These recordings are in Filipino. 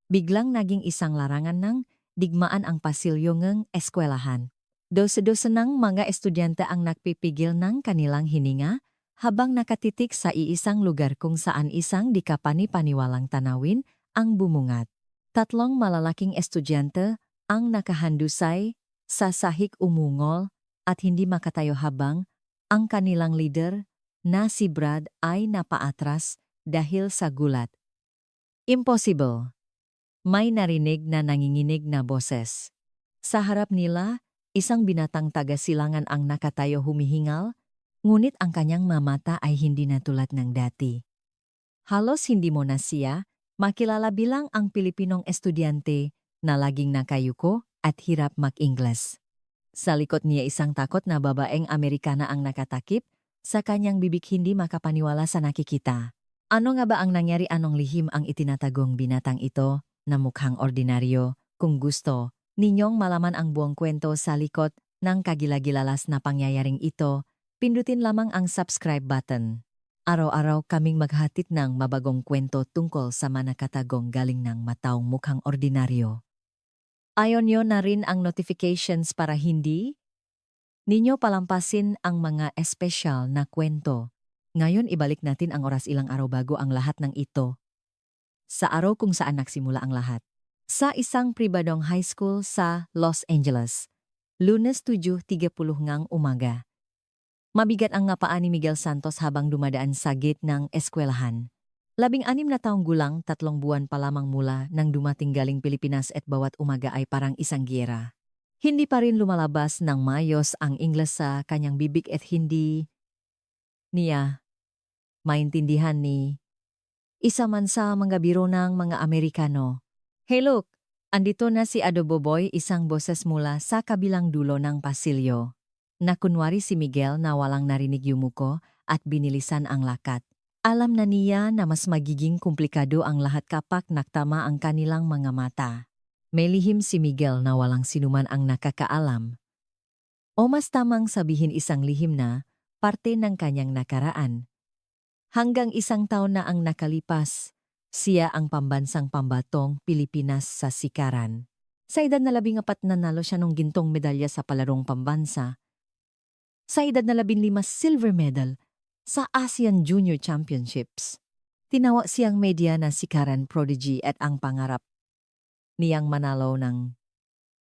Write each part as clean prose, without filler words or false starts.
Biglang naging isang larangan ng digmaan ang pasilyo ng eskwelahan. Dose-dose ng mga estudyante ang nagpipigil ng kanilang hininga habang nakatitik sa iisang lugar kung saan isang di kapani-paniwalang tanawin ang bumungat. Tatlong malalaking estudyante ang nakahandusay sa sahig umungol at hindi makatayo habang ang kanilang leader na si Brad ay napaatras dahil sa gulat. Impossible. May narinig na nanginginig na boses. Sa harap nila, isang binatang taga-silangan ang nakatayo humihingal, ngunit ang kanyang mamata ay hindi na tulad ng dati. Halos hindi mo na siya makilala bilang ang Pilipinong estudyante na laging nakayuko at hirap mag-Ingles. Sa likod niya isang takot na babaeng Amerikana ang nakatakip, sa kanyang bibig hindi makapaniwala sa nakikita. Ano nga ba ang nangyari, anong lihim ang itinatagong binatang ito na mukhang ordinaryo? Kung gusto ninyong malaman ang buong kwento sa likod ng kagilagilalas na pangyayaring ito, pindutin lamang ang subscribe button. Araw-araw kaming maghatid ng mabagong kwento tungkol sa manakatagong galing ng mataong mukhang ordinaryo. Ayaw nyo na rin ang notifications para hindi ninyo palampasin ang mga espesyal na kwento. Ngayon ibalik natin ang oras, ilang araw bago ang lahat ng ito. Sa araw kung saan nagsimula ang lahat. Sa isang pribadong high school sa Los Angeles. Lunes 7:30 ng umaga. Mabigat ang ngapaan ni Miguel Santos habang dumadaan sa gate ng eskwelahan. 16 na taong gulang, 3 buwan pa lamang mula nang dumating galing Pilipinas at bawat umaga ay parang isang giyera. Hindi pa rin lumalabas ng maayos ang Ingles sa kanyang bibig at hindi niya maintindihan ni isa man sa mga biro ng mga Amerikano. Hey look, andito na si Adobo Boy, isang boses mula sa kabilang dulo ng pasilyo. Na kunwari si Miguel na walang narinig yumuko at binilisan ang lakat. Alam na niya na mas magiging komplikado ang lahat kapag naktama ang kanilang mga mata. May lihim si Miguel na walang sinuman ang nakakaalam. O mas tamang sabihin isang lihim na parte ng kanyang nakaraan. Hanggang 1 taon na ang nakalipas, siya ang pambansang pambatong Pilipinas sa sikaran. Sa edad na 14 nanalo siya ng gintong medalya sa palarong pambansa. Sa edad na 15 silver medal sa ASEAN Junior Championships. Tinawa siyang media na sikaran prodigy at ang pangarap niyang manalo ng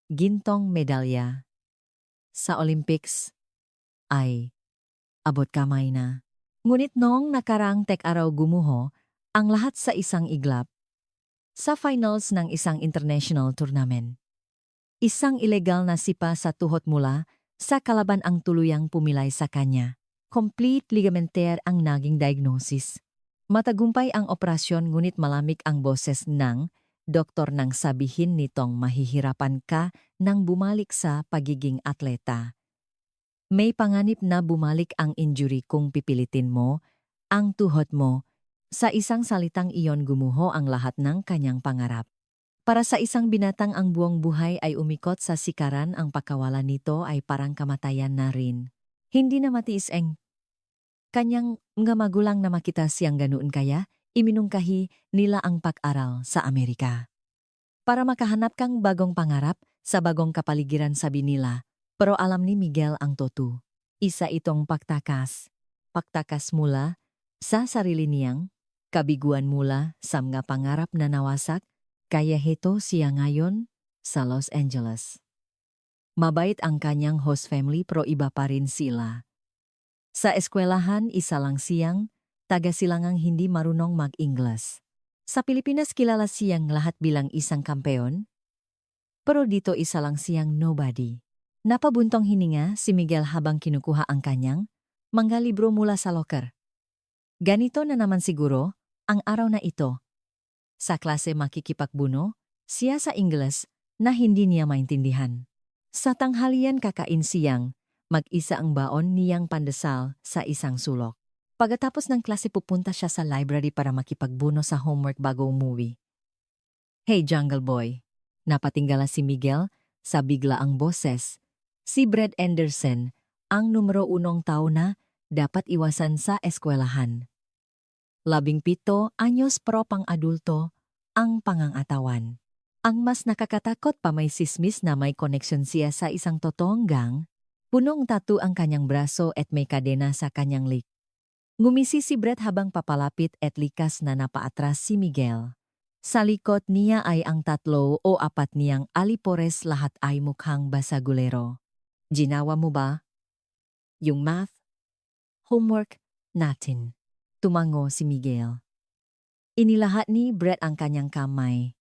gintong medalya sa Olympics ay abot kamay na. Ngunit noong nakaraang tek-araw gumuho ang lahat sa isang iglap sa finals ng isang international tournament. Isang ilegal na sipa sa tuhod mula sa kalaban ang tuluyang pumilay sa kanya. Complete ligamenter ang naging diagnosis. Matagumpay ang operasyon ngunit malamig ang boses ng doktor nang sabihin nitong mahihirapan ka nang bumalik sa pagiging atleta. May panganib na bumalik ang injury kung pipilitin mo ang tuhod mo. Sa isang salitang iyon gumuho ang lahat ng kanyang pangarap. Para sa isang binatang ang buong buhay ay umikot sa sikaran, ang pagkawala nito ay parang kamatayan na rin. Hindi na matiis ang kanyang mga magulang na makita siyang ganoon, kaya iminungkahi nila ang pag-aral sa Amerika. Para makahanap kang bagong pangarap sa bagong kapaligiran, sabi nila. Pero alam ni Miguel ang totoo. Isa itong pagtakas. Pagtakas mula sa sarili niyang kabiguan mula sa mga pangarap na nawasak. Kaya heto siya ngayon sa Los Angeles. Mabait ang kanyang host family pero iba pa rin sila. Sa eskwelahan isa lang siyang taga-silangang hindi marunong mag-Ingles. Sa Pilipinas kilala siyang lahat bilang isang kampeon. Pero dito isa lang siyang nobody. Napabuntong hininga si Miguel habang kinukuha ang kanyang mga libro mula sa locker. Ganito na naman siguro ang araw na ito. Sa klase makikipagbuno, siya sa Ingles na hindi niya maintindihan. Sa tanghalian kakain siyang mag-isa ang baon niyang pandesal sa isang sulok. Pagkatapos ng klase pupunta siya sa library para makipagbuno sa homework bago umuwi. Hey Jungle Boy, napatinggala si Miguel sa biglaang boses. Si Brad Anderson, ang numero 1 tao na dapat iwasan sa eskwelahan. 17 anyos pero pang adulto, ang pangangatawan. Ang mas nakakatakot pa may sismis na may koneksyon siya sa isang totoong gang, punong tattoo ang kanyang braso at may kadena sa kanyang lik. Ngumisi si Brett habang papalapit at likas na napaatras si Miguel. Sa likod niya ay ang 3 o 4 niyang alipores, lahat ay mukhang basagulero. Ginawa mo ba yung math homework natin? Tumango si Miguel. Inilahat ni Brett ang kanyang kamay.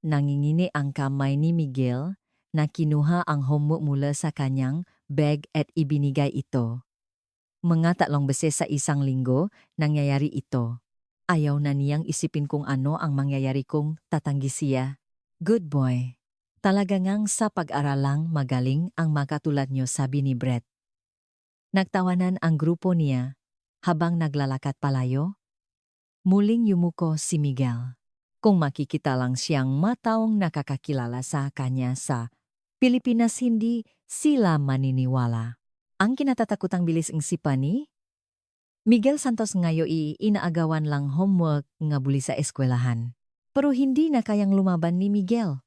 Nangingini ang kamay ni Miguel na kinuha ang homework mula sa kanyang bag at ibinigay ito. Mga 3 beses sa isang linggo nangyayari ito. Ayaw na niyang isipin kung ano ang mangyayari kung tatanggi siya. Good boy. Talaga ngang sa pag-aralang magaling ang makatulad niyo, sabi ni Brett. Nagtawanan ang grupo niya habang naglalakad palayo. Muling yumuko si Miguel. Kung makikita lang siyang mataong nakakakilala sa kanya sa Pilipinas, hindi sila maniniwala. Ang kinatatakutang bilis ng sipa ni Miguel Santos ngayon inaagawan lang homework nga buli sa eskwelahan. Pero hindi na kayang lumaban ni Miguel.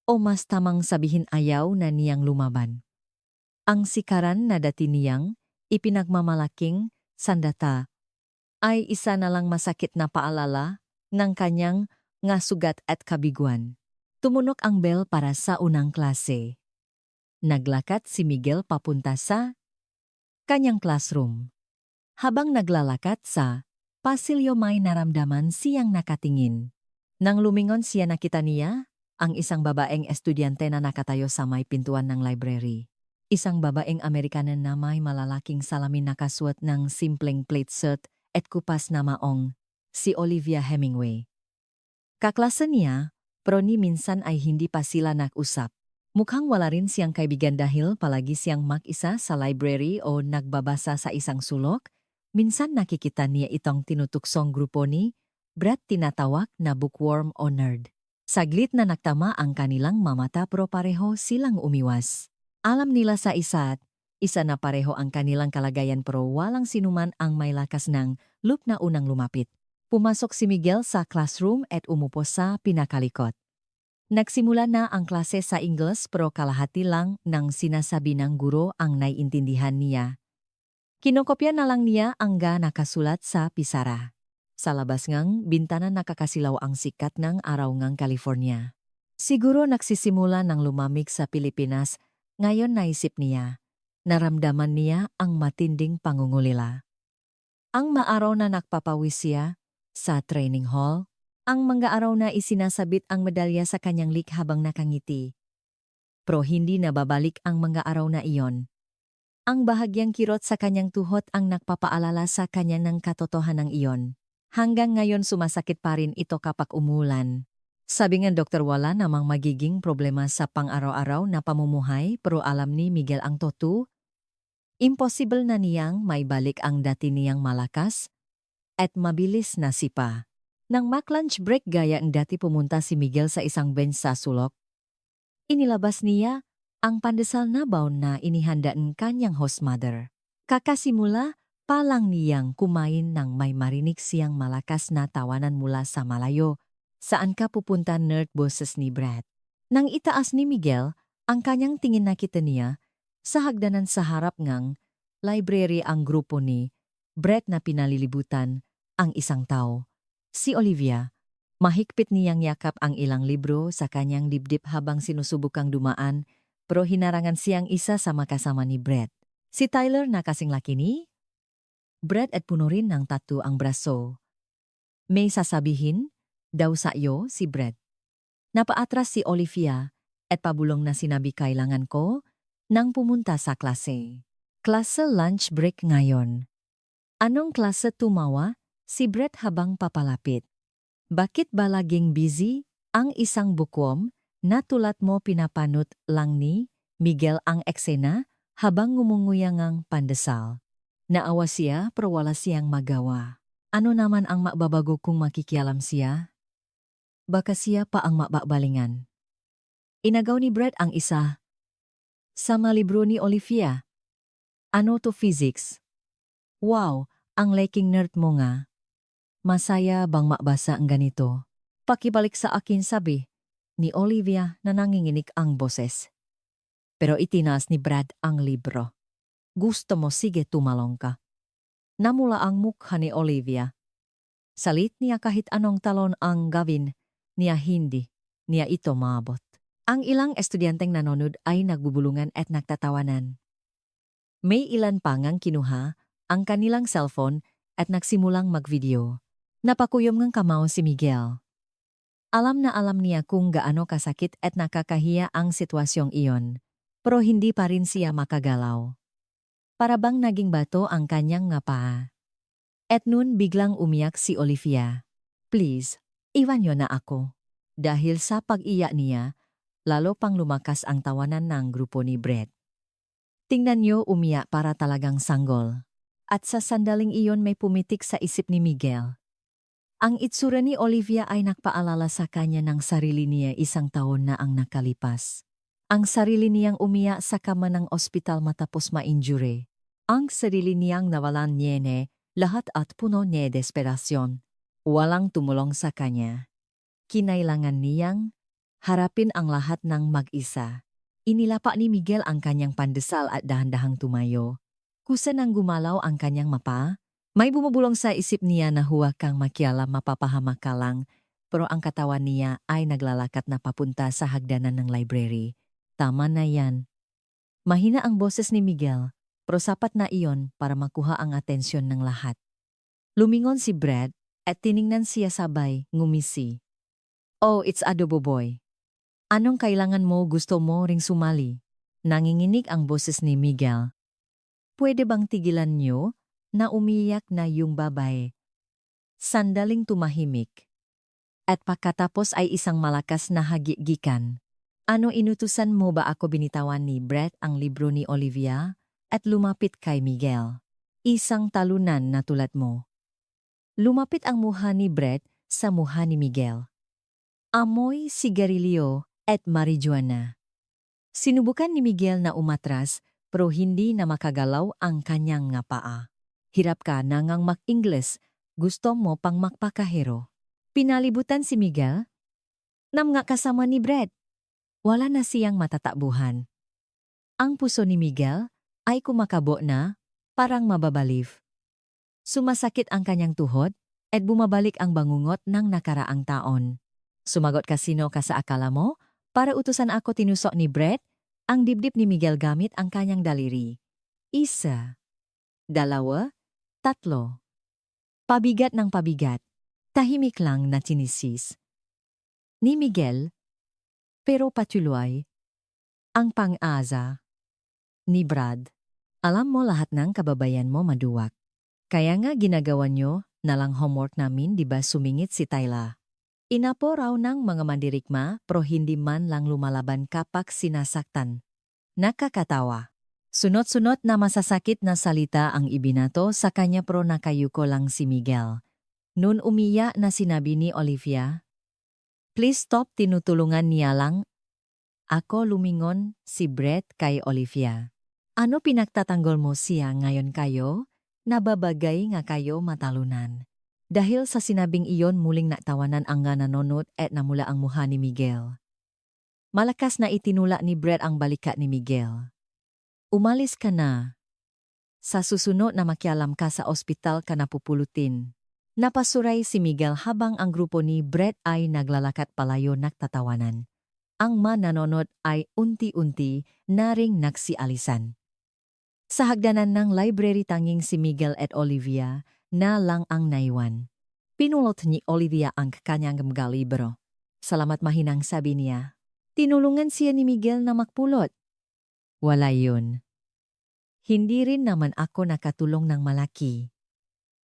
O mas tamang sabihin ayaw na niyang lumaban. Ang sikaran na dati niyang ipinagmamalaking sandata ay isa na lang masakit na paalala ng kanyang nga sugat at kabiguan. Tumunok ang bell para sa unang klase. Naglakad si Miguel papunta sa kanyang classroom. Habang naglalakad sa pasilyo, may naramdaman siyang nakatingin. Nang lumingon siya, nakita niya ang isang babaeng estudyante na nakatayo sa may pintuan ng library. Isang babaeng Amerikana na may malalaking salamin, nakasuot ng simpleng plaid suit at kupas na maong, si Olivia Hemingway. Kaklase niya, pero ni minsan ay hindi pa sila nag-usap. Mukhang wala rin siyang kaibigan dahil palagi siyang mag-isa sa library o nagbabasa sa isang sulok. Minsan nakikita niya itong tinutuksong grupo ni Brett, tinatawag na bookworm o nerd. Saglit na nagtama ang kanilang mamata pero pareho silang umiwas. Alam nila sa isa't isa na pareho ang kanilang kalagayan, pero walang sinuman ang may lakas ng loob na unang lumapit. Pumasok si Miguel sa classroom at umupo sa pinakalikot. Nagsimula na ang klase sa Ingles, pero kalahati lang ng sinasabi ng guro ang naiintindihan niya. Kinokopya na lang niya ang nakasulat sa pisara. Sa labas ngang bintana nakakasilaw ang sikat ng araw ngang California. Siguro nagsisimula ng lumamig sa Pilipinas, ngayon naisip niya. Naramdaman niya ang matinding pangungulila. Ang maaraw na nakpapawis siya sa training hall, ang mga araw na isinasabit ang medalya sa kanyang lik habang nakangiti. Pero hindi nababalik ang mga araw na iyon. Ang bahagyang kirot sa kanyang tuhod ang nagpapaalala sa kanya ng katotohanan iyon. Hanggang ngayon sumasakit pa rin ito kapag umulan. Sabi ng doktor, wala namang magiging problema sa pang-araw-araw na pamumuhay, pero alam ni Miguel ang totoo. Imposible na niyang maibalik ang dati niyang malakas at mabilis na sipa. Nang lunch break, gaya ang dati, pumunta si Miguel sa isang bench sa sulok. Inilabas niya ang pandesal na baon na inihanda ng kanyang host mother. Kakasimula pa lang niyang kumain nang may marinig siyang malakas na tawanan mula sa malayo. Saan ka pupunta, nerd? Boses ni Brett. Nang itaas ni Miguel ang kanyang tingin, nakita niya sa hagdanan sa harap ngang library ang grupo ni Brett na pinalilibutan ang isang tao. Si Olivia. Mahigpit niyang yakap ang ilang libro sa kanyang dibdib habang sinusubukang dumaan, pero hinarangan siyang isa sa makasama ni Brett. Si Tyler na kasing laki ni Brett at puno rin ng tattoo ang braso. May sasabihin daw sa iyo, si Brett. Napaatras si Olivia at pabulong na sinabi, kailangan ko nang pumunta sa klase. Klase lunch break ngayon. Anong klase? Tumawa si Brett habang papalapit. Bakit ba laging busy ang isang bookworm na tulad mo? Pinapanot lang ni Miguel ang eksena habang ngumunguyang ang pandesal. Naawa siya pero wala siyang magawa. Ano naman ang mababago kung makikialam siya? Baka siya pa ang mababalingan. Inagaw ni Brett ang isa sa mga libro ni Olivia. Ano to, physics? Wow, ang liking nerd mo nga. Masaya bang mabasa ang ganito? Pakibalik sa akin sabi ni Olivia na nanginginig ang boses. Pero itinaas ni Brad ang libro. Gusto mo, sige tumalong ka. Namula ang mukha ni Olivia. Salit niya kahit anong talon ang gawin niya hindi niya ito maabot. Ang ilang estudyanteng nanonood ay nagbubulungan at nagtatawanan. May ilan pang ang kinuha ang kanilang cellphone at nagsimulang magvideo. Napakuyom ng kamao si Miguel. Alam na alam niya kung gaano kasakit at nakakahiya ang sitwasyong iyon, pero hindi pa rin siya makagalaw. Para bang naging bato ang kanyang nga paa. At nun biglang umiyak si Olivia. Please, iwan niyo na ako. Dahil sa pag-iyak niya, lalo pang lumakas ang tawanan ng grupo ni Brett. Tingnan niyo, umiyak para talagang sanggol. At sa sandaling iyon may pumitik sa isip ni Miguel. Ang itsura ni Olivia ay nagpaalala sa kanya ng sarili niya 1 taon na ang nakalipas. Ang sarili niyang umiyak sa kama ng ospital matapos ma-injury. Ang sarili niyang nawalan niya lahat at puno niya desperasyon. Walang tumulong sa kanya. Kinailangan niyang harapin ang lahat ng mag-isa. Inilapa ni Miguel ang kanyang pandesal at dahan-dahang tumayo. Kusa nang gumalaw ang kanyang mapa, may bumubulong sa isip niya na huwag kang makialam, mapapahamak ka lang, pero ang katawan niya ay naglalakat na papunta sa hagdanan ng library. Tama na yan. Mahina ang boses ni Miguel, pero sapat na iyon para makuha ang atensyon ng lahat. Lumingon si Brad at tiningnan siya sabay ngumisi. Oh, it's Adobo Boy. Anong kailangan mo, gusto mo ring sumali? Nanginginig ang boses ni Miguel. Pwede bang tigilan niyo na umiyak na yung babae? Sandaling tumahimik. At pagkatapos ay isang malakas na hagigikan. Ano, inutusan mo ba ako? Binitawan ni Brett ang libro ni Olivia at lumapit kay Miguel. Isang talunan na tulad mo. Lumapit ang mukha ni Brett sa mukha ni Miguel. Amoy sigarilyo at marijuana. Sinubukan ni Miguel na umatras pero hindi na makagalaw ang kanyang nga paa. Hirap ka na ngang mag-Ingles, gusto mo pang magpakahero. Pinalibutan si Miguel. Nam nga kasama ni Brett. Wala na siyang matatakbuhan. Ang puso ni Miguel ay kumakabo na, parang mababaliw. Sumasakit ang kanyang tuhod at bumabalik ang bangungot ng nakaraang taon. Sumagot ka, sino ka sa akala mo? Para utusan ako, tinusok ni Brett ang dibdib ni Miguel gamit ang kanyang daliri. 1, 2, 3. Pabigat ng pabigat. Tahimik lang na chinisis ni Miguel, pero patuloy ang pang-asa ni Brad. Alam mo, lahat ng kababayan mo maduwak. Kaya nga ginagawa nyo na lang homework namin, di ba? Sumingit si Tyla. Inapo raw ng mga mandirigma pero hindi man lang lumalaban kapag sinasaktan. Nakakatawa. Sunod-sunod na masasakit na salita ang ibinato sa kanya pero nakayuko lang si Miguel. Noon umiyak na sinabi ni Olivia, "Please stop," tinutulungan niya lang. Ako, lumingon si Brett kay Olivia. Ano pinagtatanggol mo siya ngayon kayo? Nababagay nga kayo matalunan. Dahil sa sinabing iyon, muling natawanan ang nga nanonood at namula ang mukha ni Miguel. Malakas na itinula ni Brett ang balikat ni Miguel. Umalis ka na. Sa susunod na makialam ka sa ospital ka napupulutin. Napasuray si Miguel habang ang grupo ni Brett ay naglalakat palayo nagtatawanan. Ang mananonood ay unti-unti na ring nagsialisan. Sa hagdanan ng library tanging si Miguel at Olivia na lang ang naiwan. Pinulot ni Olivia ang kanyang mga libro. Salamat, mahinang sabi niya. Tinulungan siya ni Miguel na magpulot. Wala yun. Hindi rin naman ako nakatulong ng malaki.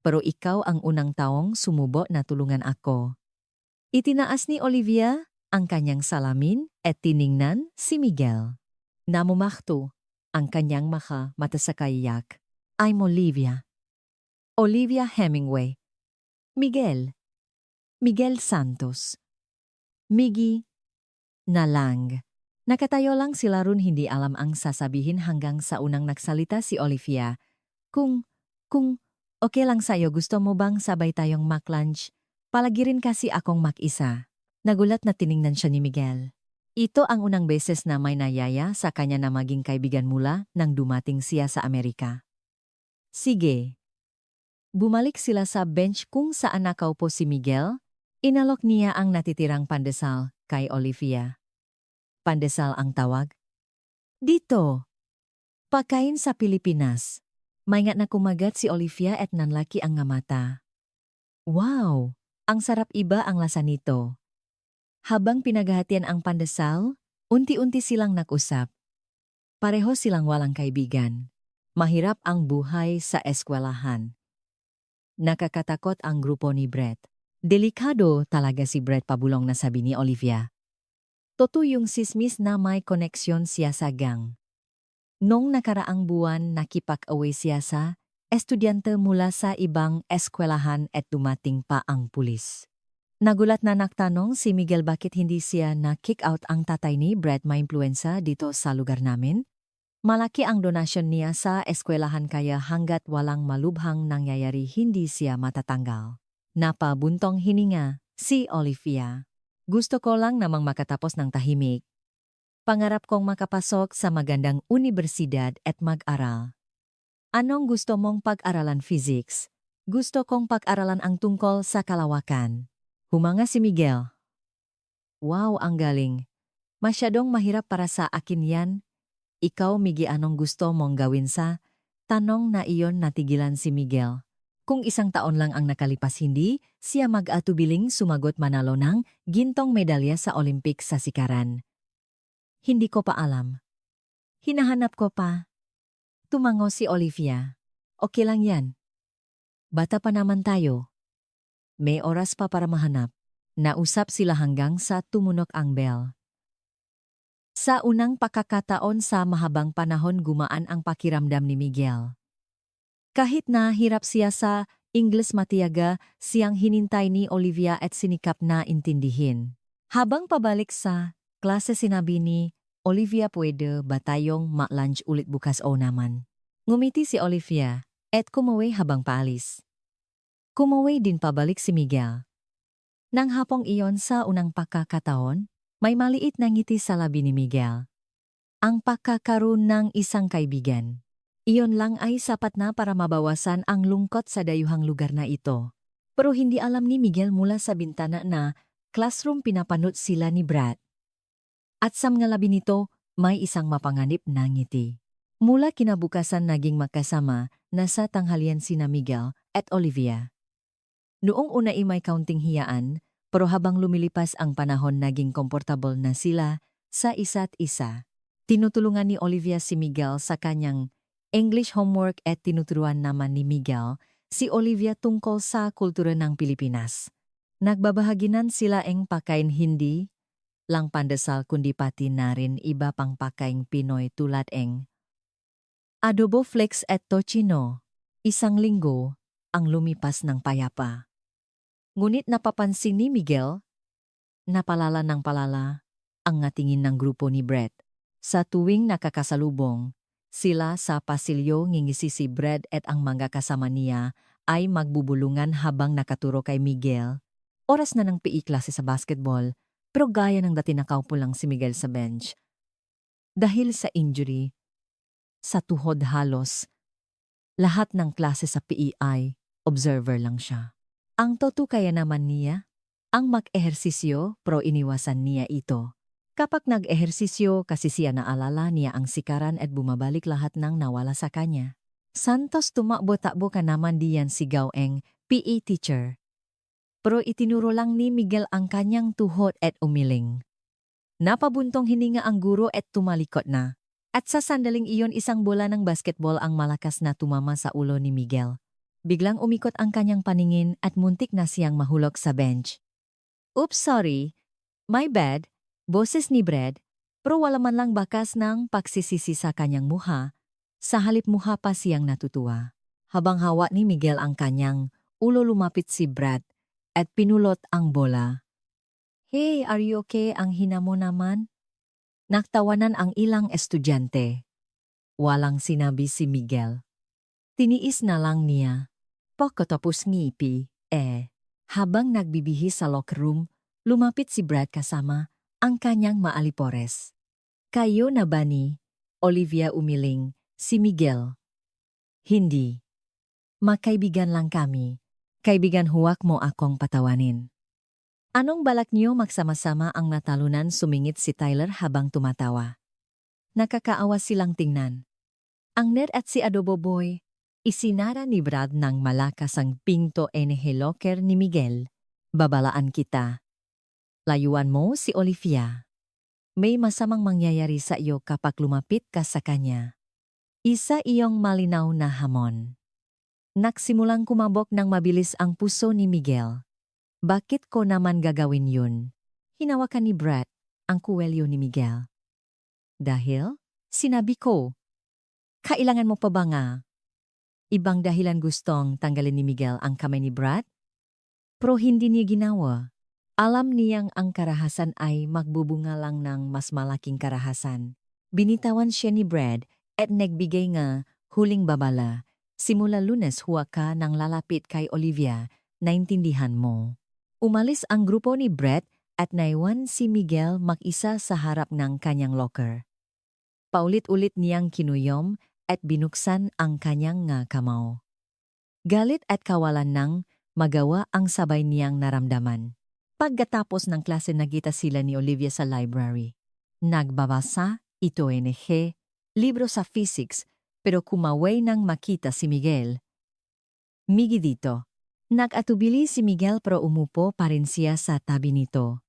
Pero ikaw ang unang taong sumubo na tulungan ako. Itinaas ni Olivia ang kanyang salamin at tiningnan si Miguel. Namumakto ang kanyang mata sa kayak. I'm Olivia. Olivia Hemingway. Miguel. Miguel Santos. Miggy na lang. Nakatayo lang sila ron, hindi alam ang sasabihin hanggang sa unang nagsalita si Olivia. Kung okay lang sa'yo, gusto mo bang sabay tayong mag-lunch? Palagi rin kasi akong mag-isa. Nagulat na tiningnan siya ni Miguel. Ito ang unang beses na may nayaya sa kanya na maging kaibigan mula nang dumating siya sa Amerika. Sige. Bumalik sila sa bench kung saan nakaupo si Miguel. Inalok niya ang natitirang pandesal kay Olivia. Pandesal ang tawag? Dito. Pagkain sa Pilipinas. May nga na kumagat si Olivia at nanlaki ang nga mata. Wow! Ang sarap iba ang lasa nito. Habang pinaghahatian ang pandesal, unti-unti silang nag-usap. Pareho silang walang kaibigan. Mahirap ang buhay sa eskwelahan. Nakakatakot ang grupo ni Brett. Delikado talaga si Brett, pabulong na sabi ni Olivia. Totoo yung sismis na may koneksyon siya sa gang. Noong nakaraang buwan nakipag-away siya sa estudyante mula sa ibang eskwelahan at dumating pa ang pulis. Nagulat na nagtanong si Miguel bakit hindi siya na-kick out ang tatay ni Brett. May impluensa dito sa lugar namin. Malaki ang donasyon niya sa eskwelahan kaya hanggat walang malubhang nangyayari hindi siya matatanggal. Napabuntong hininga si Olivia. Gusto ko lang namang makatapos ng tahimik. Pangarap kong makapasok sa magandang universidad at mag-aral. Anong gusto mong pag-aralan? Physics. Gusto kong pag-aralan ang tungkol sa kalawakan. Humanga si Miguel. Wow, ang galing. Masyadong mahirap para sa akin yan. Ikaw, Miggy, anong gusto mong gawin sa? Tanong na iyon natigilan si Miguel. Kung 1 taon lang ang nakalipas hindi, siya mag-atubiling sumagot manalo ng gintong medalya sa Olympic sa sikaran. Hindi ko pa alam. Hinahanap ko pa. Tumango si Olivia. Okay lang yan. Bata pa naman tayo. May oras pa para mahanap. Nausap sila hanggang sa tumunok ang bell. Sa unang pagkakataon sa mahabang panahon gumaan ang pakiramdam ni Miguel. Kahit na hirap siya sa Ingles, matiyaga siyang hinintay ni Olivia at sinikap na intindihin. Habang pabalik sa klase sinabi ni Olivia, pwede ba tayong ma-lunch ulit bukas o naman? Ngumiti si Olivia at kumaway habang paalis. Kumaway din pabalik si Miguel. Nang hapong iyon sa unang pagkakataon, may maliit na ngiti sa labi ni Miguel. Ang pagkakaroon ng isang kaibigan. Iyon lang ay sapat na para mabawasan ang lungkot sa dayuhang lugar na ito. Pero hindi alam ni Miguel mula sa bintana na classroom pinapanood sila ni Brad. At sa mga labi nito, may isang mapanganib na ngiti. Mula kinabukasan naging magkasama na sa tanghalian sina Miguel at Olivia. Noong una ay may kaunting hiyaan, pero habang lumilipas ang panahon naging komportable na sila sa isa't isa. Tinutulungan ni Olivia si Miguel sa kanyang English homework at tinuturuan naman ni Miguel si Olivia tungkol sa kultura ng Pilipinas. Nagbabahaginan sila ang pagkain, hindi lang pandesal kundi pati na rin iba pang pagkaing Pinoy tulad ng adobo flakes at tocino. 1 linggo ang lumipas ng payapa. Ngunit napapansin ni Miguel, napalala ng palala, ang ngatingin ng grupo ni Brett. Sa tuwing nakakasalubong, sila sa pasilyo ngingisi si Brett at ang mga kasama niya ay magbubulungan habang nakaturo kay Miguel. Oras na ng PE klase sa basketball, pero gaya ng dati nakaupo lang si Miguel sa bench. Dahil sa injury, sa tuhod halos, lahat ng klase sa PE ay observer lang siya. Ang toto kaya naman niya, ang mag-ehersisyo pero iniwasan niya ito. Kapag nag-ehersisyo kasi siya naalala niya ang sikaran at bumabalik lahat ng nawala sa kanya. Santos tumakbo-takbo ka naman diyan sigaw ang PE teacher. Pero itinuro lang ni Miguel ang kanyang tuhod at umiling. Napabuntong hininga ang guro at tumalikot na. At sa sandaling iyon 1 bola ng basketball ang malakas na tumama sa ulo ni Miguel. Biglang umikot ang kanyang paningin at muntik na siyang mahulog sa bench. Oops, sorry. My bad. Boses ni Brad, pero wala man lang bakas ng pagsisisi sa kanyang muha. Sa halip muha pa siyang natutuwa. Habang hawak ni Miguel ang kanyang ulo, lumapit si Brad at pinulot ang bola. Hey, are you okay? Ang hina mo naman. Naktawanan ang ilang estudyante. Walang sinabi si Miguel. Tiniis na lang niya. Pagkatapos ngipi, habang nagbibihis sa locker room, Lumapit si Brad kasama ang kanyang maalipores. Kayo na ba ni Olivia umiling, si Miguel? Hindi. Magkaibigan lang kami. Kaibigan huwag mo akong patawanin. Anong balak niyo magsama-sama ang natalunan sumingit si Tyler habang tumatawa. Nakakaawa silang tingnan. Ang nerd at si Adobo Boy, isinara ni Brad ng malakas ang pinto locker ni Miguel. Babalaan kita. Layuan mo si Olivia. May masamang mangyayari sa iyo kapag lumapit ka sa kanya. Isa iyong malinaw na hamon. Nagsimulang kumabog ng mabilis ang puso ni Miguel. Bakit ko naman gagawin yun? Hinawakan ni Brad ang kuwelyo ni Miguel. Dahil, sinabi ko, kailangan mo pa ba nga? Ibang dahilan gustong tanggalin ni Miguel ang kamay ni Brad? Pero hindi niya ginawa. Alam niyang ang karahasan ay magbubunga lang ng mas malaking karahasan. Binitawan siya ni Brad at nagbigay nga huling babala. Simula Lunes huwag ka nang lalapit kay Olivia, naintindihan mo. Umalis ang grupo ni Brett at naiwan si Miguel mag-isa sa harap ng kanyang locker. Paulit-ulit niyang kinuyom at binuksan ang kanyang nga kamao. Galit at kawalan nang magawa ang sabay niyang naramdaman. Pagkatapos ng klase nagkita sila ni Olivia sa library. Nagbabasa, ito libro sa physics, pero kumaway nang makita si Miguel. Migi dito. Nag-atubili si Miguel pero umupo pa rin siya sa tabi nito.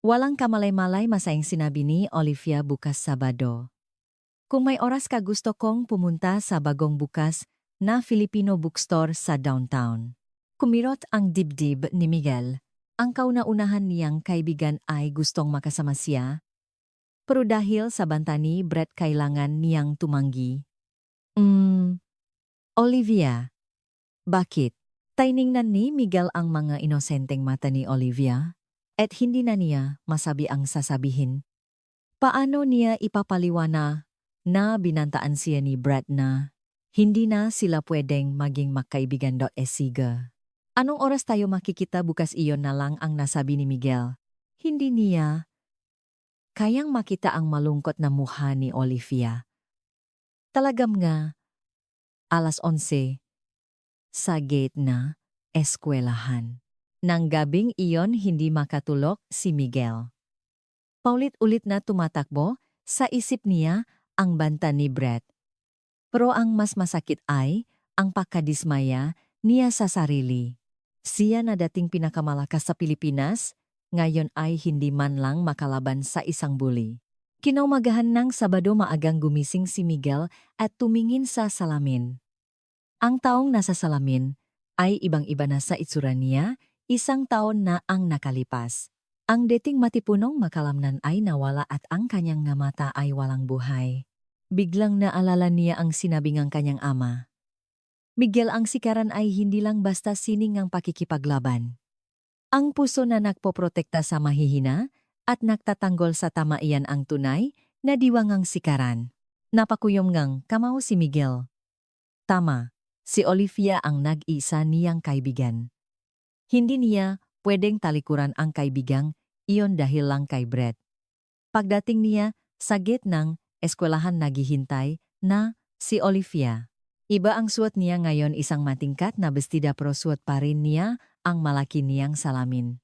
Walang kamalay-malay masayang sinabi ni Olivia bukas Sabado. Kung may oras ka gusto kong pumunta sa bagong bukas na Filipino bookstore sa downtown. Kumirot ang dibdib ni Miguel. Ang kauna-unahan niyang kaibigan ay gustong makasama siya. Pero dahil sa banta ni Brett kailangan niyang tumanggi. Olivia. Bakit? Tiningnan ni Miguel ang mga inosenteng mata ni Olivia at hindi na niya masabi ang sasabihin. Paano niya ipapaliwana na binantaan siya ni Brad na hindi na sila pwedeng maging magkaibigan. Siga. Anong oras tayo makikita bukas iyon na lang ang nasabi ni Miguel. Hindi niya kayang makita ang malungkot na mukha ni Olivia. Talagam nga, 11:00, sa gate na eskwelahan. Nang gabing iyon hindi makatulog si Miguel. Paulit-ulit na tumatakbo sa isip niya ang banta ni Brett. Pero ang mas masakit ay ang pagkadismaya niya sa sarili. Siya na dating pinakamalakas sa Pilipinas, ngayon ay hindi man lang makalaban sa isang bully. Kinaumagahan ng Sabado maagang gumising si Miguel at tumingin sa salamin. Ang taong nasa salamin ay ibang-iba na sa itsura niya, 1 taon na ang nakalipas. Ang dating matipunong makalamnan ay nawala at ang kanyang nga mata ay walang buhay. Biglang naalala niya ang sinabi ng kanyang ama. Miguel, ang sikaran ay hindi lang basta sining ang pakikipaglaban. Ang puso na nagpoprotekta sa mahihina at nagtatanggol sa tamaiyan ang tunay na diwangang sikaran. Napakuyom ngang kamao si Miguel. Tama. Si Olivia ang nag-isa niyang kaibigan. Hindi niya pwedeng talikuran ang kaibigang iyon dahil lang kay Brett. Pagdating niya sa gate ng eskwelahan naghihintay na si Olivia. Iba ang suot niya ngayon, isang matingkat na bestida pero suot pa rin niya ang malaki niyang salamin.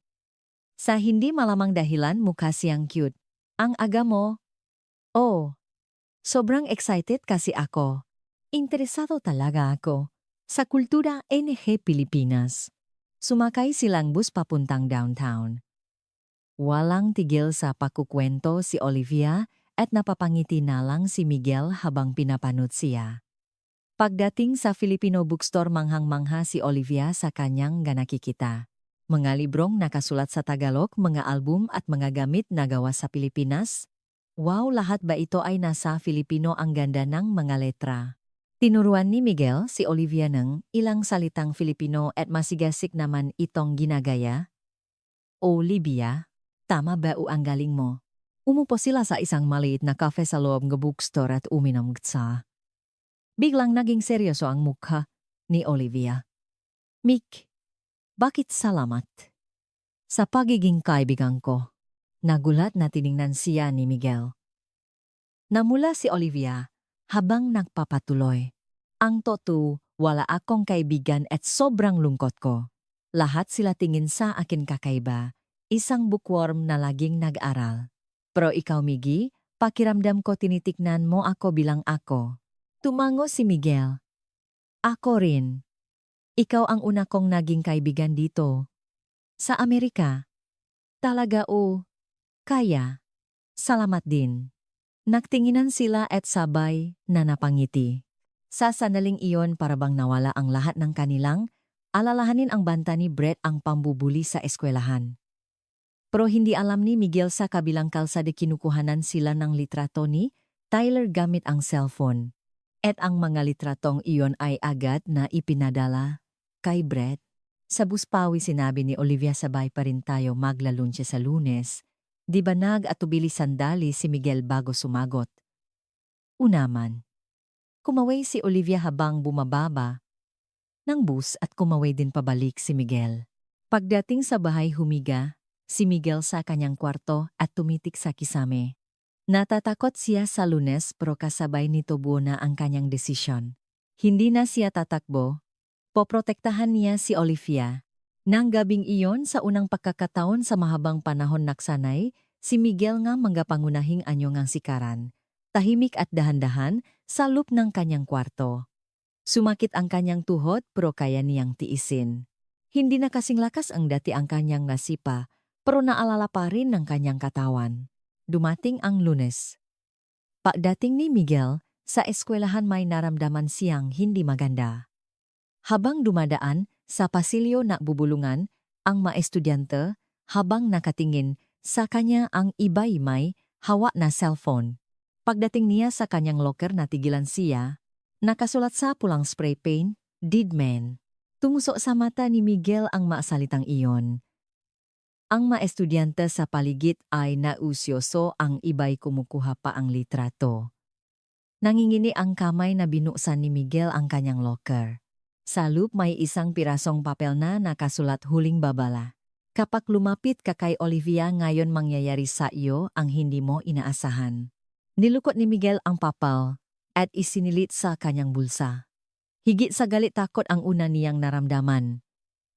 Sa hindi malamang dahilan mukha siyang cute. Ang aga mo? Oh, sobrang excited kasi ako. Interesado talaga ako sa kultura Pilipinas. Sumakay silang bus papuntang downtown. Walang tigil sa pakukwento si Olivia at napapangiti na lang si Miguel habang pinapanood siya. Pagdating sa Filipino bookstore manghang-mangha si Olivia sa kanyang nakikita. Mga librong nakasulat sa Tagalog, mga album at mga gamit na gawa sa Pilipinas. Wow, lahat ba ito ay nasa Filipino? Ang ganda ng mga letra. Tinuruan ni Miguel si Olivia ng ilang salitang Filipino at masigasig naman itong ginagaya. Olivia, tama ba ang galing mo? Umupo sila sa isang maliit na cafe sa loob ng bookstore at uminom sa. Biglang naging seryoso ang mukha ni Olivia. Mick, bakit salamat? Sa pagiging kaibigan ko, nagulat na tiningnan siya ni Miguel. Namula si Olivia habang nagpapatuloy. Ang totoo, wala akong kaibigan at sobrang lungkot ko. Lahat sila tingin sa akin kakaiba, isang bookworm na laging nag-aral. Pero ikaw, Miggy, pakiramdam ko tinitiknan mo ako bilang ako. Tumango si Miguel. Ako rin. Ikaw ang una kong naging kaibigan dito. Sa Amerika. Talaga o. Kaya. Salamat din. Nagtinginan sila at sabay na napangiti. Sa sandaling iyon parabang nawala ang lahat ng kanilang, alalahanin ang banta ni Brett ang pambubuli sa eskwelahan. Pero hindi alam ni Miguel sa kabilang kalsada kinukuhanan sila ng litrato ni Tyler gamit ang cellphone. At ang mga litratong iyon ay agad na ipinadala kay Brett. Sa buspawi sinabi ni Olivia sabay pa rin tayo maglalunche sa Lunes. Di ba nag-atubili sandali si Miguel bago sumagot? Unaman. Kumaway si Olivia habang bumababa ng bus at kumaway din pabalik si Miguel. Pagdating sa bahay humiga, si Miguel sa kanyang kwarto at tumitik sa kisame. Natatakot siya sa Lunes pero kasabay nito buo na ang kanyang desisyon. Hindi na siya tatakbo. Poprotektahan niya si Olivia. Nang gabing iyon sa unang pagkakataon sa mahabang panahon naksanay, si Miguel nga manggapangunahing anyo ngang sikaran. Tahimik at dahan-dahan sa loob ng kanyang kwarto. Sumakit ang kanyang tuhod pero kaya niyang tiisin. Hindi na kasing lakas ang dati ang kanyang nasipa pero naalala pa rin ng kanyang katawan. Dumating ang Lunes. Pagdating ni Miguel, sa eskwelahan may naramdaman siyang hindi maganda. Habang dumadaan, sa pasilyo na bubulungan, ang mga estudyante, habang nakatingin, sa kanya ang iba'y may hawak na cellphone. Pagdating niya sa kanyang locker natigilan siya, nakasulat sa pulang spray paint, "Dead Man." Tumusok sa mata ni Miguel ang maasalitang iyon. Ang mga estudyante sa paligid ay nausyoso, ang iba'y kumukuha pa ang litrato. Nangingini ang kamay na binuksan ni Miguel ang kanyang locker. Sa loob may isang pirasong papel na nakasulat huling babala. Kapag lumapit ka kay Olivia ngayon mangyayari sa iyo ang hindi mo inaasahan. Nilukot ni Miguel ang papel at isinilit sa kanyang bulsa. Higit sa galit takot ang una niyang naramdaman.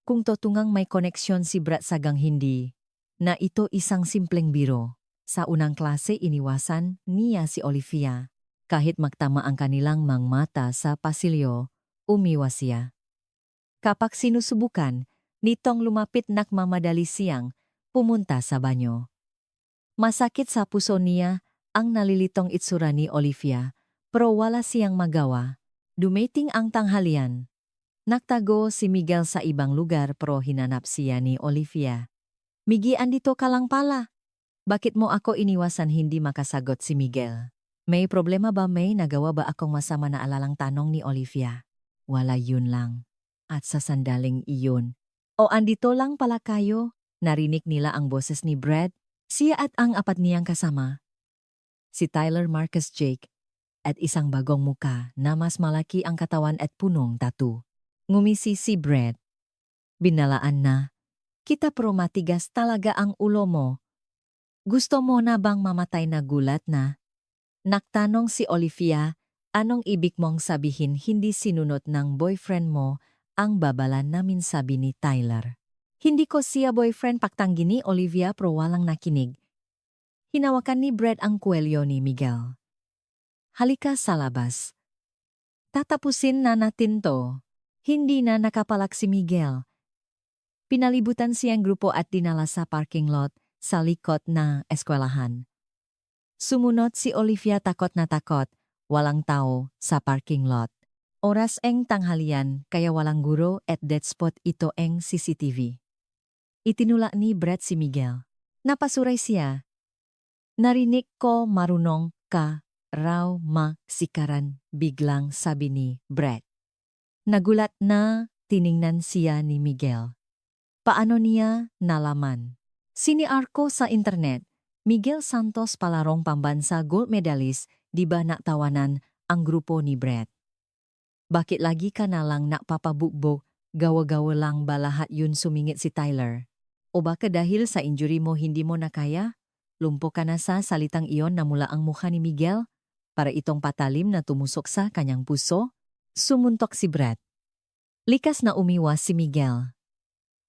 Kung totungang may koneksyon si Brett sagang hindi, na ito isang simpleng biro. Sa unang klase iniwasan niya si Olivia. Kahit magtama ang kanilang mga mata sa pasilyo, umiwas siya. Kapag sinusubukan, nitong lumapit nagmamadali siyang pumunta sa banyo. Masakit sa puso niya ang nalilitong itsura ni Olivia, pero wala siyang magawa. Dumating ang tanghalian. Nagtago si Miguel sa ibang lugar pero hinanap siya ni Olivia. "Miggy, andito ka lang pala. Bakit mo ako iniwasan?" Hindi makasagot si Miguel. "May problema ba? May nagawa ba akong masama?" na alalang tanong ni Olivia. "Wala, yun lang." At sa sandaling iyon, "O andito lang pala kayo?" Narinig nila ang boses ni Brett, siya at ang apat niyang kasama. Si Tyler Marcus Jake at isang bagong muka na mas malaki ang katawan at punong tattoo. Ngumisi si Brett. "Binalaan na. Kita pero matigas talaga ang ulo mo. Gusto mo na bang mamatay?" na gulat na. Nagtanong si Olivia, "Anong ibig mong sabihin hindi sinunod ng boyfriend mo ang babala namin?" sabi ni Tyler. "Hindi ko siya boyfriend," paktanggi ni Olivia pero walang nakinig. Hinawakan ni Brett ang kwelyo ni Miguel. "Halika sa labas. Tatapusin na natin to." Hindi na nakapalag si Miguel. Pinalibutan siyang grupo at dinala sa parking lot sa likod na eskwelahan. Sumunod si Olivia takot na takot, walang tao sa parking lot. Oras eng tanghalian kaya walang guro at dead spot ito eng CCTV. Itinula ni Brett si Miguel. Napasuray siya. "Narinig ko marunong ka raw magsikaran," biglang sabi ni Brett. Nagulat na tiningnan siya ni Miguel. Paano niya nalaman? Siniar ko sa internet. Miguel Santos palarong pambansa gold medalist, di ba naktawanan ang grupo ni Brett? "Bakit lagi ka na lang nakpapabugbog? Gawa-gawa lang ba lahat yun?" sumingit si Tyler. O baka dahil sa injury mo hindi mo na kaya? Lumpo ka na sa salitang iyon na mula ang mukha ni Miguel para itong patalim na tumusok sa kanyang puso. Sumuntok si Brett. Likas na umiwas si Miguel.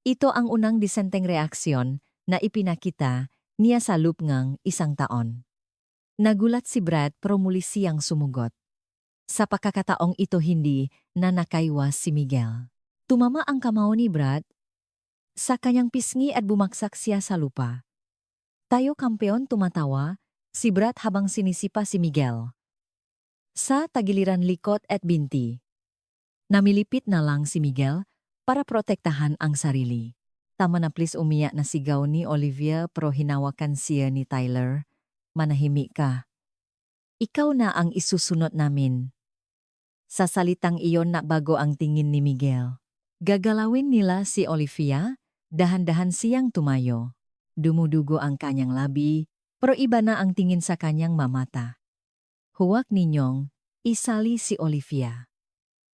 Ito ang unang disenteng reaksyon na ipinakita niya sa loob ng 1 taon. Nagulat si Brett pero muli siyang sumugot. Sa pagkakataong ito hindi na nakaiwas si Miguel. Tumama ang kamao ni Brett sa kanyang pisngi at bumagsak siya sa lupa. Tayo kampeon, tumatawa si Brett habang sinisipa si Miguel. Sa tagiliran likod at binti. Namilipit na lang si Miguel para protektahan ang sarili. Tama na, please, umiyak na sigaw ni Olivia pero hinawakan siya ni Tyler. Manahimik ka. Ikaw na ang isusunod namin. Sa salitang iyon na bago ang tingin ni Miguel. Gagalawin nila si Olivia, dahan-dahan siyang tumayo. Dumudugo ang kanyang labi, pero iba na ang tingin sa kanyang mamata. Huwag ninyong isali si Olivia.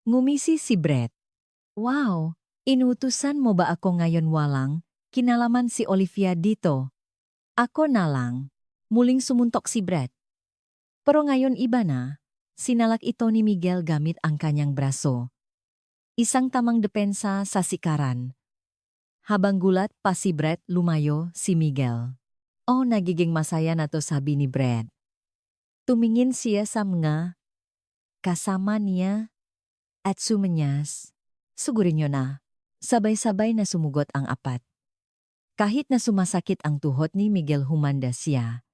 Ngumisi si Brett. Wow, inutusan mo ba ako ngayon? Walang kinalaman si Olivia dito. Ako na lang. Muling sumuntok si Brett. Pero ngayon iba na. Sinalak ito ni Miguel gamit ang kanyang braso. Isang tamang depensa sa sikaran. Habang gulat pa si Brett, lumayo si Miguel. Oh, nagiging masaya na to, sabi ni Brett. Tumingin siya sa mga kasama niya at sumanyas. Sugurin niyo na. Sabay-sabay na sumugot ang apat. Kahit na sumasakit ang tuhod ni Miguel, humanda siya.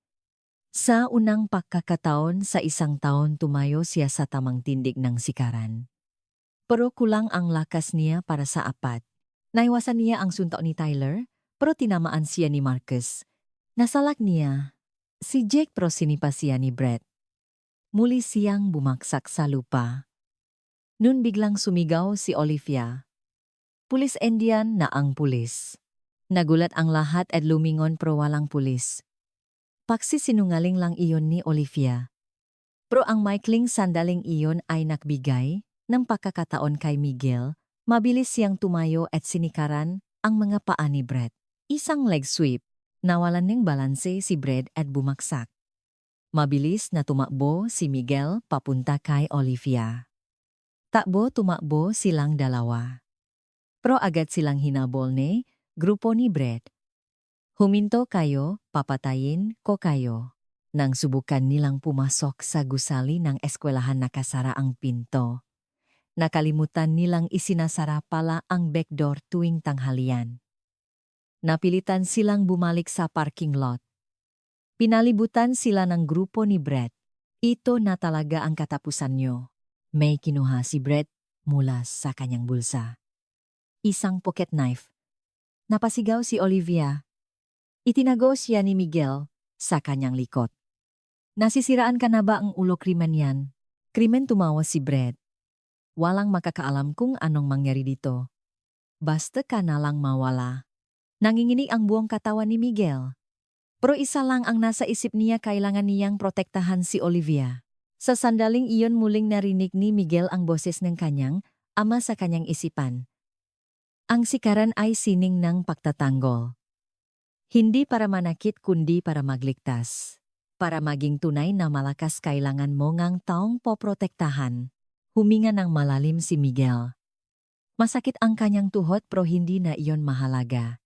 Sa unang pagkakataon sa 1 taon, tumayo siya sa tamang tindig ng sikaran. Pero kulang ang lakas niya para sa apat. Naiwasan niya ang suntok ni Tyler, pero tinamaan siya ni Marcus. Nasalak niya si Jake pero sinipa siya ni Brett. Muli siyang bumagsak sa lupa. Nun biglang sumigaw si Olivia. Pulis Indian na ang pulis. Nagulat ang lahat at lumingon pero walang pulis. Pagsisinungaling lang iyon ni Olivia. Pero ang maikling sandaling iyon ay nagbigay ng pagkakataon kay Miguel. Mabilis siyang tumayo at sinikaran ang mga paa ni Brett. Isang leg sweep. Nawalan ng balanse si Brett at bumagsak. Mabilis na tumakbo si Miguel papunta kay Olivia. Tumakbo silang dalawa. Pero agad silang hinabol ni grupo ni Brett. Huminto kayo, papatayin ko kayo. Nang subukan nilang pumasok sa gusali ng eskwelahan, nakasara ang pinto. Nakalimutan nilang isinasara pala ang back door tuwing tanghalian. Napilitan silang bumalik sa parking lot. Pinalibutan sila ng grupo ni Brett. Ito na talaga ang katapusan nyo. May kinuha si Brett mula sa kanyang bulsa. Isang pocket knife. Napasigaw si Olivia. Itinago siya ni Miguel sa kanyang likod. Nasisiraan ka na ba ang ulo, krimen yan? Krimen, tumawa si Brett. Walang makakaalam kung anong mangyari dito. Basta ka na lang mawala. Nanginginig ang buong katawan ni Miguel. Pero isa lang ang nasa isip niya, kailangan niyang protektahan si Olivia. Sa sandaling iyon muling narinig ni Miguel ang boses ng kanyang ama sa kanyang isipan. Ang sikaran ay sining ng pagtatanggol. Hindi para manakit kundi para magligtas. Para maging tunay na malakas, kailangan mo ngang taong poprotektahan. Huminga ng malalim si Miguel. Masakit ang kanyang tuhod pero hindi na iyon mahalaga.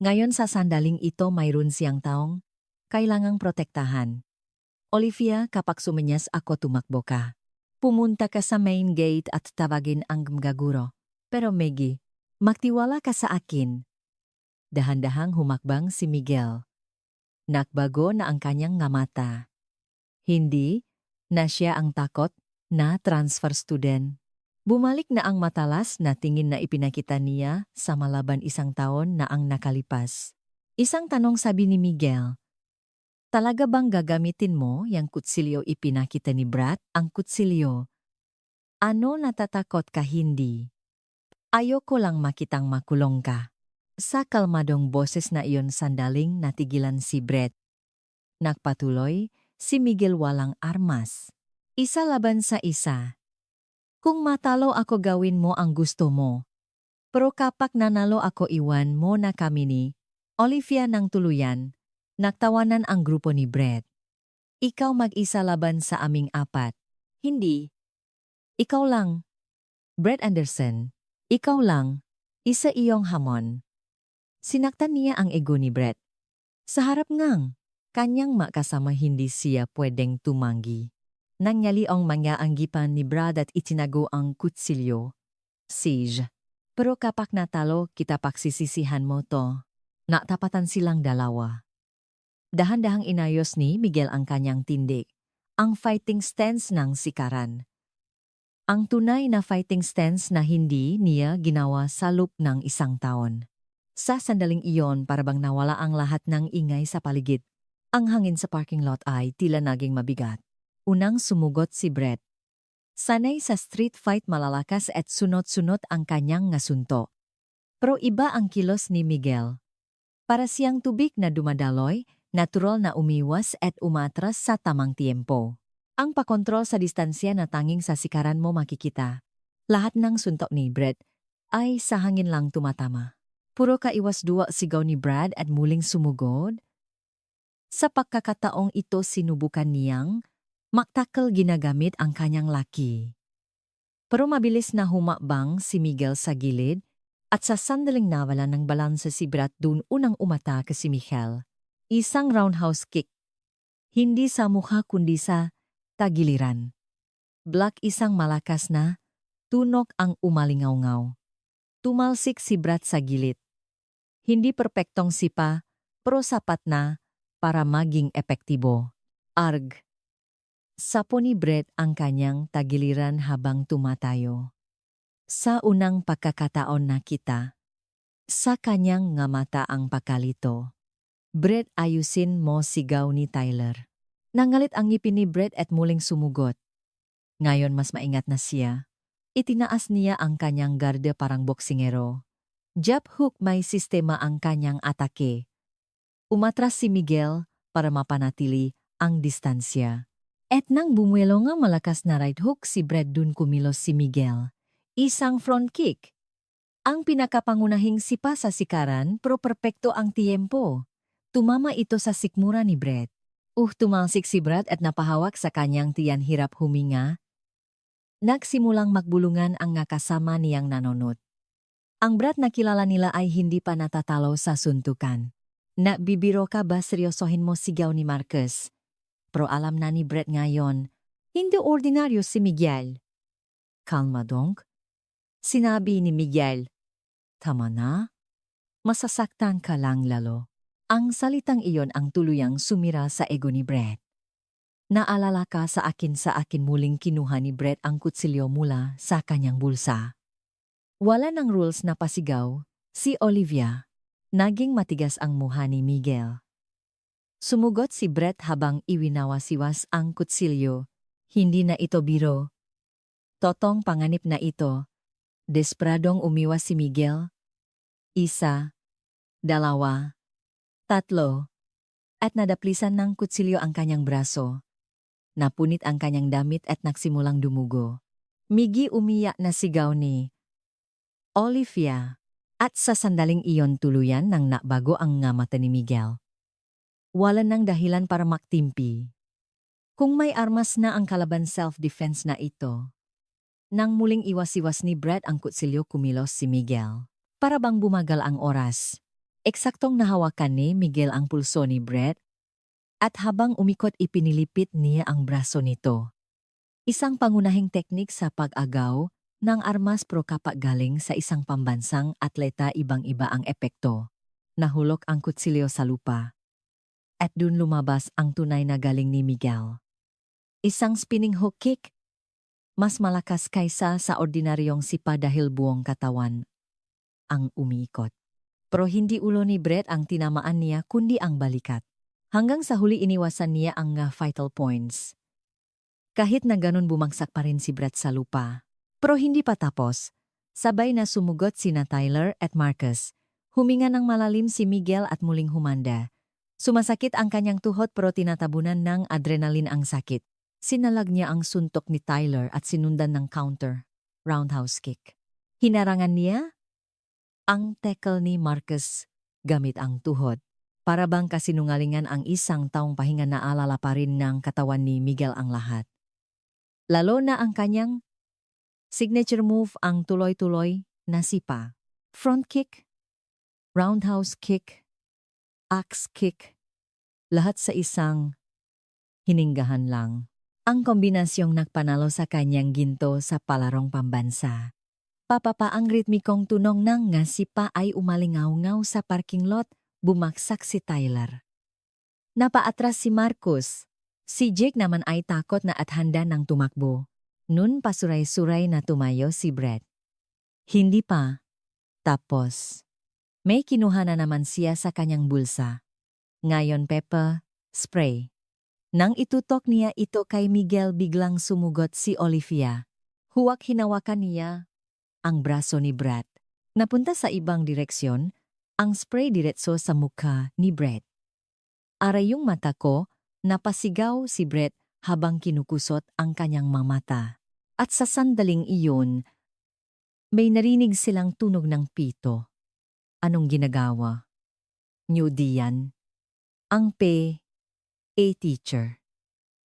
Ngayon sa sandaling ito mayroon siyang taong kailangang protektahan. Olivia, kapag sumanyas ako, tumakbo ka. Pumunta ka sa main gate at tawagin ang gaguro. Pero Maggie, magtiwala ka sa akin. Dahan-dahang humakbang si Miguel. Nakbago na ang kanyang nga mata. Hindi na siya ang takot na transfer student. Bumalik na ang matalas na tingin na ipinakita niya sa malaban 1 taon na ang nakalipas. Isang tanong, sabi ni Miguel. Talaga bang gagamitin mo yang kutsilyo ipinakita ni Brett? Ang kutsilyo. Ano, natatakot ka? Hindi. Ayoko lang makitang makulong ka. Sa kalmadong boses na iyon sandaling natigilan si Brett. Nagpatuloy si Miguel, walang armas. Isa laban sa isa. Kung matalo ako, gawin mo ang gusto mo. Pero kapag nanalo ako, iwan mo na kami ni Olivia ng tuluyan, naktawanan ang grupo ni Brett. Ikaw mag-isa laban sa aming apat. Hindi. Ikaw lang. Brett Anderson. Ikaw lang. Isa iyong hamon. Sinaktan niya ang ego ni Brett. Sa harap ngang, kanyang makasama hindi siya pwedeng tumanggi. Nangyali ang mga anggipan ni Brad at itinago ang kutsilyo. Siege. Pero kapag natalo, kita pagsisisihan mo to. Natapatan silang dalawa. Dahan-dahang inayos ni Miguel ang kanyang tindig. Ang fighting stance ng sikaran. Ang tunay na fighting stance na hindi niya ginawa sa loob ng isang taon. Sa sandaling iyon parabang nawala ang lahat ng ingay sa paligid. Ang hangin sa parking lot ay tila naging mabigat. Unang sumugot si Brett. Sanay sa street fight malalakas at sunod-sunod ang kanyang ngasunto. Pero iba ang kilos ni Miguel. Para siyang tubig na dumadaloy, natural na umiwas at umatras sa tamang tiempo. Ang pakontrol sa distansya na tanging sa sikaran mo makikita. Lahat ng suntok ni Brett ay sa hangin lang tumatama. Puro kaiwas duwa sigaw ni Brad at muling sumugod. Sa pagkakataong ito sinubukan niyang maktakal ginagamit ang kanyang laki. Pero mabilis na humakbang si Miguel sa gilid at sa sandaling nawala ng balansa si Brad dun unang umatake si Miguel. Isang roundhouse kick. Hindi sa mukha kundi sa tagiliran. Black isang malakas na tunok ang umalingaw-ngaw. Tumalsik si Brad sa gilid. Hindi perpektong sipa, pero sapat na para maging epektibo. Arg. Sapo ni Brett ang kanyang tagiliran habang tumatayo. Sa unang pagkakataon na kita, sa kanyang nga mata ang pakalito. Brett, ayusin mo, sigaw ni Tyler. Nangalit ang ngipin ni Brett at muling sumugot. Ngayon mas maingat na siya. Itinaas niya ang kanyang garde parang boksingero. Jab hook, may sistema ang kanyang atake. Umatras si Miguel para mapanatili ang distansya. At nang bumuelo nga malakas na right hook si Brett, dun kumilos si Miguel. Isang front kick. Ang pinakapangunahing sipa sa sikaran pero perpekto ang tiempo. Tumama ito sa sikmura ni Brett. Tumalsik si Brett at napahawak sa kanyang tiyan, hirap huminga. Nagsimulang magbulungan ang nga kasama niyang nanonot. Ang Brett na kilala nila ay hindi pa natatalo sa suntukan. Bibiro ka ba, seryosohin mo, sigaw ni Marcus. Pero alam na ni Brett ngayon, hindi ordinaryo si Miguel. Kalma dong. Sinabi ni Miguel. Tama na. Masasaktan ka lang lalo. Ang salitang iyon ang tuluyang sumira sa ego ni Brett. Naalala ka sa akin muling kinuha ni Brett ang kutsilyo mula sa kanyang bulsa. Wala ng rules na pasigaw, si Olivia. Naging matigas ang mukha ni Miguel. Sumugot si Brett habang iwinawasiwas ang kutsilyo. Hindi na ito biro. Totong panganib na ito. Desperadong umiwas si Miguel. 1, 2, 3. At nadaplisan ng kutsilyo ang kanyang braso. Napunit ang kanyang damit at nagsimulang dumugo. Migi, umiyak na sigaw ni Olivia. At sa sandaling iyon tuluyan nang nabago ang nga mata ni Miguel. Wala nang dahilan para maktimpi. Kung may armas na ang kalaban, self-defense na ito. Nang muling iwas-iwas ni Brett ang kutsilyo, kumilos si Miguel. Para bang bumagal ang oras. Eksaktong nahawakan ni Miguel ang pulso ni Brett. At habang umikot ipinilipit niya ang braso nito. Isang pangunahing teknik sa pag-agaw ng armas, pro kapag galing sa isang pambansang atleta, ibang-iba ang epekto. Nahulog ang kutsilyo sa lupa. At dun lumabas ang tunay na galing ni Miguel. Isang spinning hook kick. Mas malakas kaysa sa ordinaryong sipa dahil buong katawan ang umiikot. Pero hindi ulo ni Brett ang tinamaan niya kundi ang balikat. Hanggang sa huli iniwasan niya ang vital points. Kahit na ganun bumagsak pa rin si Brett sa lupa. Pero hindi pa tapos. Sabay na sumugot sina Tyler at Marcus. Huminga ng malalim si Miguel at muling humanda. Sumasakit ang kanyang tuhod pero tinatabunan ng adrenaline ang sakit. Sinalag niya ang suntok ni Tyler at sinundan ng counter, roundhouse kick. Hinarangan niya ang tackle ni Marcus. gamit ang tuhod. Para bang kasinungalingan ang isang taong pahinga na alala pa rin ng katawan ni Miguel ang lahat. Lalo na ang kanyang signature move ang tuloy-tuloy na sipa. Front kick, roundhouse kick, axe kick, lahat sa isang hininggahan lang. Ang kombinasyong nagpanalo sa kanyang ginto sa palarong pambansa. Papapaang ritmikong tunong ng nga sipa ay umalingaw-ngaw sa parking lot, bumaksak si Tyler. Napaatras si Marcus. Si Jake naman ay takot na at handa ng tumakbo. Nun pasuray-suray na tumayo si Brett. Hindi pa. Tapos, may kinuha na naman siya sa kanyang bulsa. Ngayon pepper, spray. Nang itutok niya ito kay Miguel biglang sumugot si Olivia. Huwag hinawakan niya ang braso ni Brett. Napunta sa ibang direksyon, ang spray diretso sa mukha ni Brett. Aray yung mata ko, napasigaw si Brett habang kinukusot ang kanyang mga mata. At sa sandaling iyon, may narinig silang tunog ng pito. Anong ginagawa? New Dian. Ang PE teacher.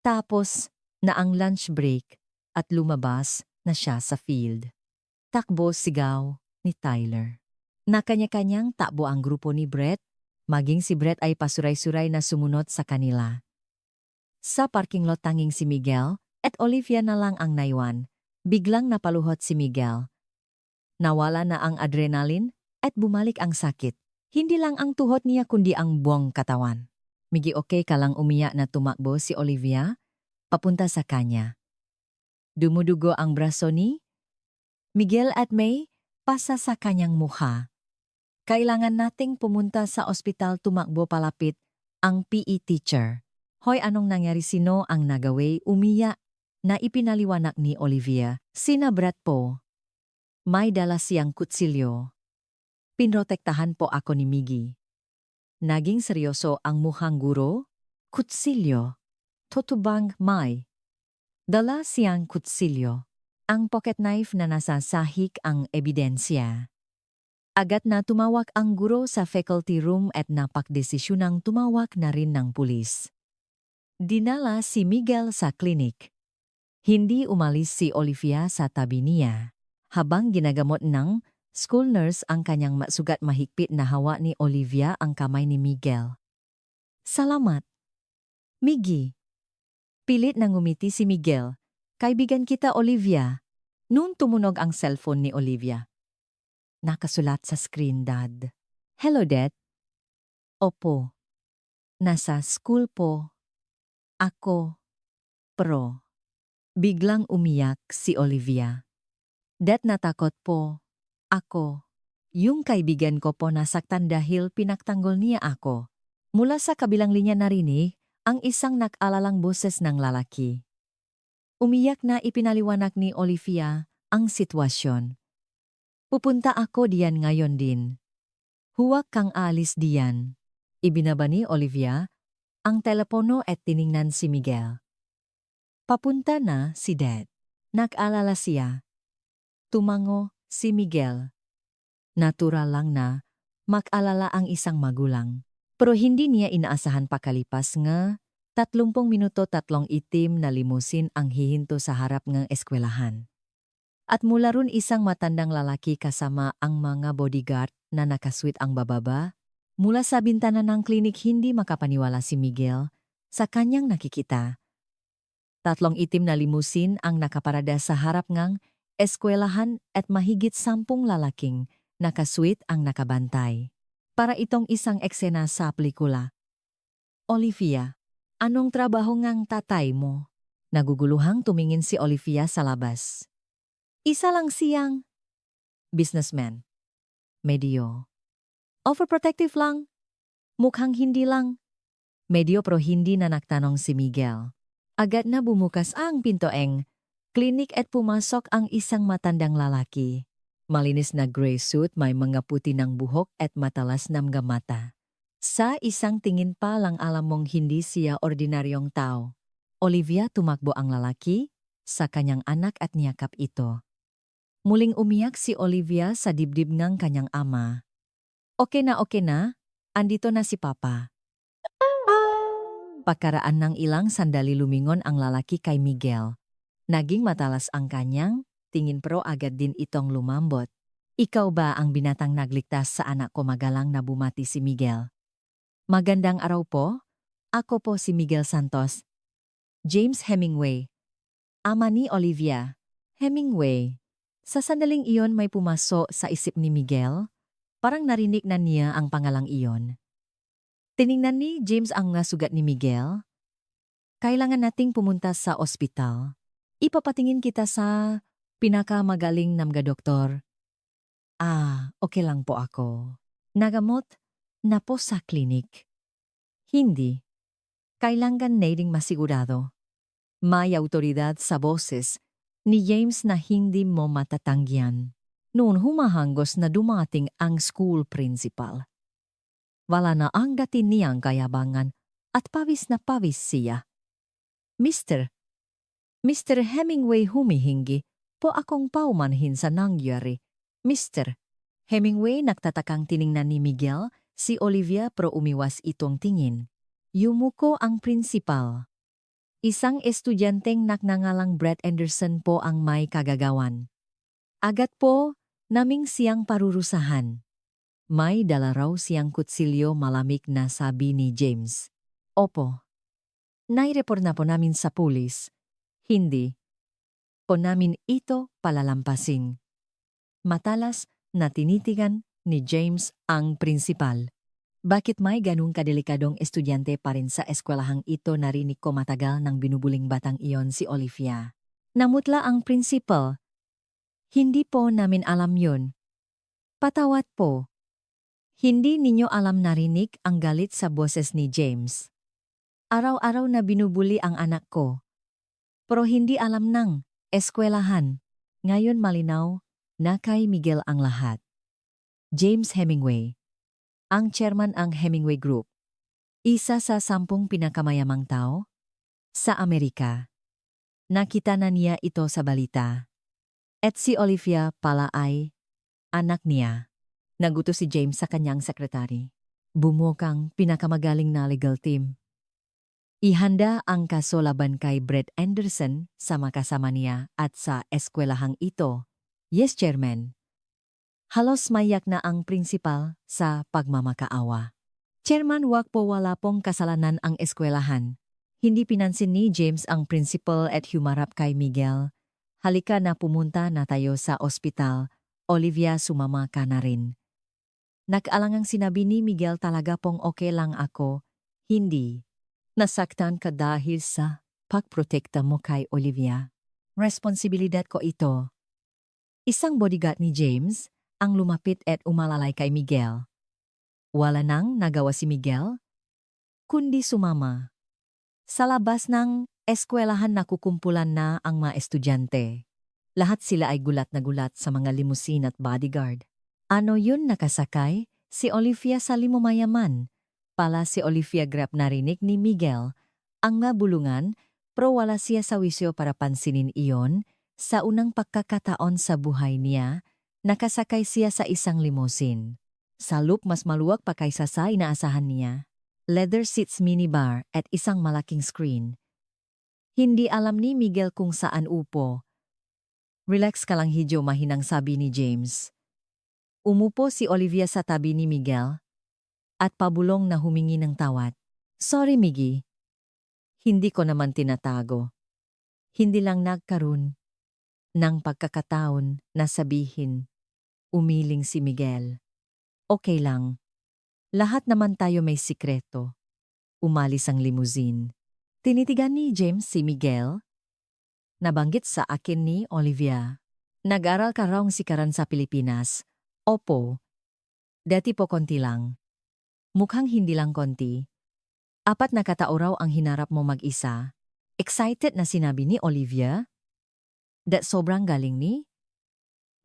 Tapos na ang lunch break at lumabas na siya sa field. Takbo sigaw ni Tyler. Na kanya-kanyang takbo ang grupo ni Brett, maging si Brett ay pasuray-suray na sumunod sa kanila. Sa parking lot tanging si Miguel at Olivia na lang ang naiwan. Biglang napaluhot si Miguel. Nawala na ang adrenaline at bumalik ang sakit. Hindi lang ang tuhod niya kundi ang buong katawan. Migi okay ka lang umiyak na tumakbo si Olivia, papunta sa kanya. Dumudugo ang braso ni Miguel at May, pasa sa kanyang mukha. Kailangan nating pumunta sa ospital, tumakbo palapit ang PE teacher. Hoy, anong nangyari, sino ang nagaway? Umiyak na ipinaliwanag ni Olivia. Sina Brett po. May dala siyang kutsilyo. Pinrotektahan po ako ni Miggy. Naging seryoso ang mukhang guro. Kutsilyo. Totoo may dala siyang kutsilyo. Ang pocket knife na nasa sahig ang ebidensya. Agad na tumawag ang guro sa faculty room at napagdesisyunang tumawag na rin ng pulis. Dinala si Miguel sa klinik. Hindi umalis si Olivia sa tabi niya. Habang ginagamot ng school nurse ang kanyang masugat, mahigpit na hawa ni Olivia ang kamay ni Miguel. Salamat, Miggy. Pilit na ngumiti si Miguel. Kaibigan kita, Olivia. Noon tumunog ang cellphone ni Olivia. Nakasulat sa screen, Dad. Hello, Dad. Opo. Nasa school po. Ako. Pro. Biglang umiyak si Olivia. Dad, natakot po. Ako. Yung kaibigan ko po nasaktan dahil pinagtanggol niya ako. Mula sa kabilang linya narinig ang isang nag-alalang boses ng lalaki. Umiyak na ipinaliwanag ni Olivia ang sitwasyon. Pupunta ako diyan ngayon din. Huwag kang aalis diyan. Ibinaba ni Olivia ang telepono at tiningnan si Miguel. Papunta na si Dad. Nag-alala siya. Tumango si Miguel. Natural lang na mag-alala ang isang magulang. Pero hindi niya inaasahan pakalipas nga 30 minuto 3 itim na limusin ang hihinto sa harap ng eskwelahan. At mula ron isang matandang lalaki kasama ang mga bodyguard na nakaswit ang bababa. Mula sa bintana ng klinik hindi makapaniwala si Miguel sa kanyang nakikita. 3 itim na limusin ang nakaparada sa harap ng eskwelahan at mahigit 10 lalaking nakaswit ang nakabantay. Para itong isang eksena sa pelikula. Olivia, anong trabaho ngang tatay mo? Naguguluhang tumingin si Olivia sa labas. Isa lang siyang businessman. Medyo overprotective lang. Mukhang hindi lang. Medyo pro hindi na nagtanong si Miguel. Agad na bumukas ang pintoeng klinik at pumasok ang isang matandang lalaki. Malinis na gray suit, may mga puti ng buhok at matalas na mga mata. Sa isang tingin pa lang alam mong hindi siya ordinaryong tao. Olivia, tumakbo ang lalaki sa kanyang anak at niyakap ito. Muling umiyak si Olivia sa dibdib ng kanyang ama. Okay na, andito na si Papa. Pagkaraan ng ilang sandali lumingon ang lalaki kay Miguel. Naging matalas ang kanyang tingin pero agad din itong lumambot. Ikaw ba ang binatang nagligtas sa anak ko? Magalang na bumati si Miguel. Magandang araw po. Ako po si Miguel Santos. James Hemingway. Ama ni Olivia. Hemingway. Sa sandaling iyon may pumaso sa isip ni Miguel. Parang narinig na niya ang pangalang iyon. Tiningnan ni James ang sugat ni Miguel. Kailangan nating pumunta sa ospital. Ipapatingin kita sa pinakamagaling na mga doktor. Okay lang po ako. Nagamot na po sa klinik. Hindi. Kailangan nating masigurado. May autoridad sa boses ni James na hindi mo matatanggihan. Noon humahanggos na dumating ang school principal. Wala na ang dati niyang kayabangan at pawis na pawis siya. Mr. Hemingway, humihingi po akong paumanhin sa nangyari. Mr. Hemingway, nagtatakang tiningnan ni Miguel si Olivia pero umiwas itong tingin. Yumuko ang principal. Isang estudyanteng nagngangalang Brett Anderson po ang may kagagawan. Agad po naming siyang parurusahan. May dala raw siyang kutsilyo, malamig na sabi ni James. Opo. Naireport na po namin sa pulis. Hindi po namin ito palalampasin. Matalas na tinitigan ni James ang principal. Bakit may ganung kadelikadong estudyante pa rin sa eskwelahang ito? Narinig ko matagal nang binubuling batang iyon si Olivia. Namutla ang principal. Hindi po namin alam yun. Patawad po. Hindi ninyo alam. Narinig ang galit sa boses ni James. Araw-araw na binubuli ang anak ko. Pero hindi alam ng eskwelahan. Ngayon malinaw na kay Miguel ang lahat. James Hemingway. Ang chairman ang Hemingway Group. Isa sa 10 pinakamayamang tao sa Amerika. Nakita na niya ito sa balita. At si Olivia pala ay anak niya. Nagutos si James sa kanyang sekretary. Bumukang pinakamagaling na legal team. Ihanda ang kaso laban kay Brett Anderson sa makasama niya at sa eskwelahang ito. Yes, Chairman. Halos maiyak na ang principal sa pagmamakaawa. Chairman, wag po, wala pong kasalanan ang eskwelahan. Hindi pinansin ni James ang principal at humarap kay Miguel. Halika na, pumunta na tayo sa ospital. Olivia, sumama ka na rin. Nag-alangang sinabi ni Miguel, talaga pong okay lang ako. Hindi. Nasaktan ka dahil sa pagprotekta mo kay Olivia. Responsibilidad ko ito. Isang bodyguard ni James ang lumapit at umalalay kay Miguel. Wala nang nagawa si Miguel, kundi sumama. Sa labas ng eskwelahan nakukumpulan na ang mga estudyante. Lahat sila ay gulat na gulat sa mga limusin at bodyguard. Ano yun, nakasakay? Si Olivia sa limo mayaman. Pala si Olivia. Grab narinig ni Miguel ang nabulungan pero wala siya sa wisyo para pansinin iyon. Sa unang pagkakataon sa buhay niya, nakasakay siya sa isang limousine. Sa loop mas maluwag pa kaysa sa inaasahan niya. Leather seats, minibar at isang malaking screen. Hindi alam ni Miguel kung saan upo. Relax ka lang, hidyo, mahinang sabi ni James. Umupo si Olivia sa tabi ni Miguel at pabulong na humingi ng tawad. Sorry, Miggy. Hindi ko naman tinatago. Hindi lang nagkaroon ng pagkakataon na sabihin. Umiling si Miguel. Okay lang. Lahat naman tayo may sikreto. Umalis ang limousine. Tinitigan ni James si Miguel. Nabanggit sa akin ni Olivia. Nag-aral ka raw sikaran sa Pilipinas. Opo. Dati po konti lang. Mukhang hindi lang konti. 4 na katao raw ang hinarap mo mag-isa. Excited na sinabi ni Olivia. Sobrang galing ni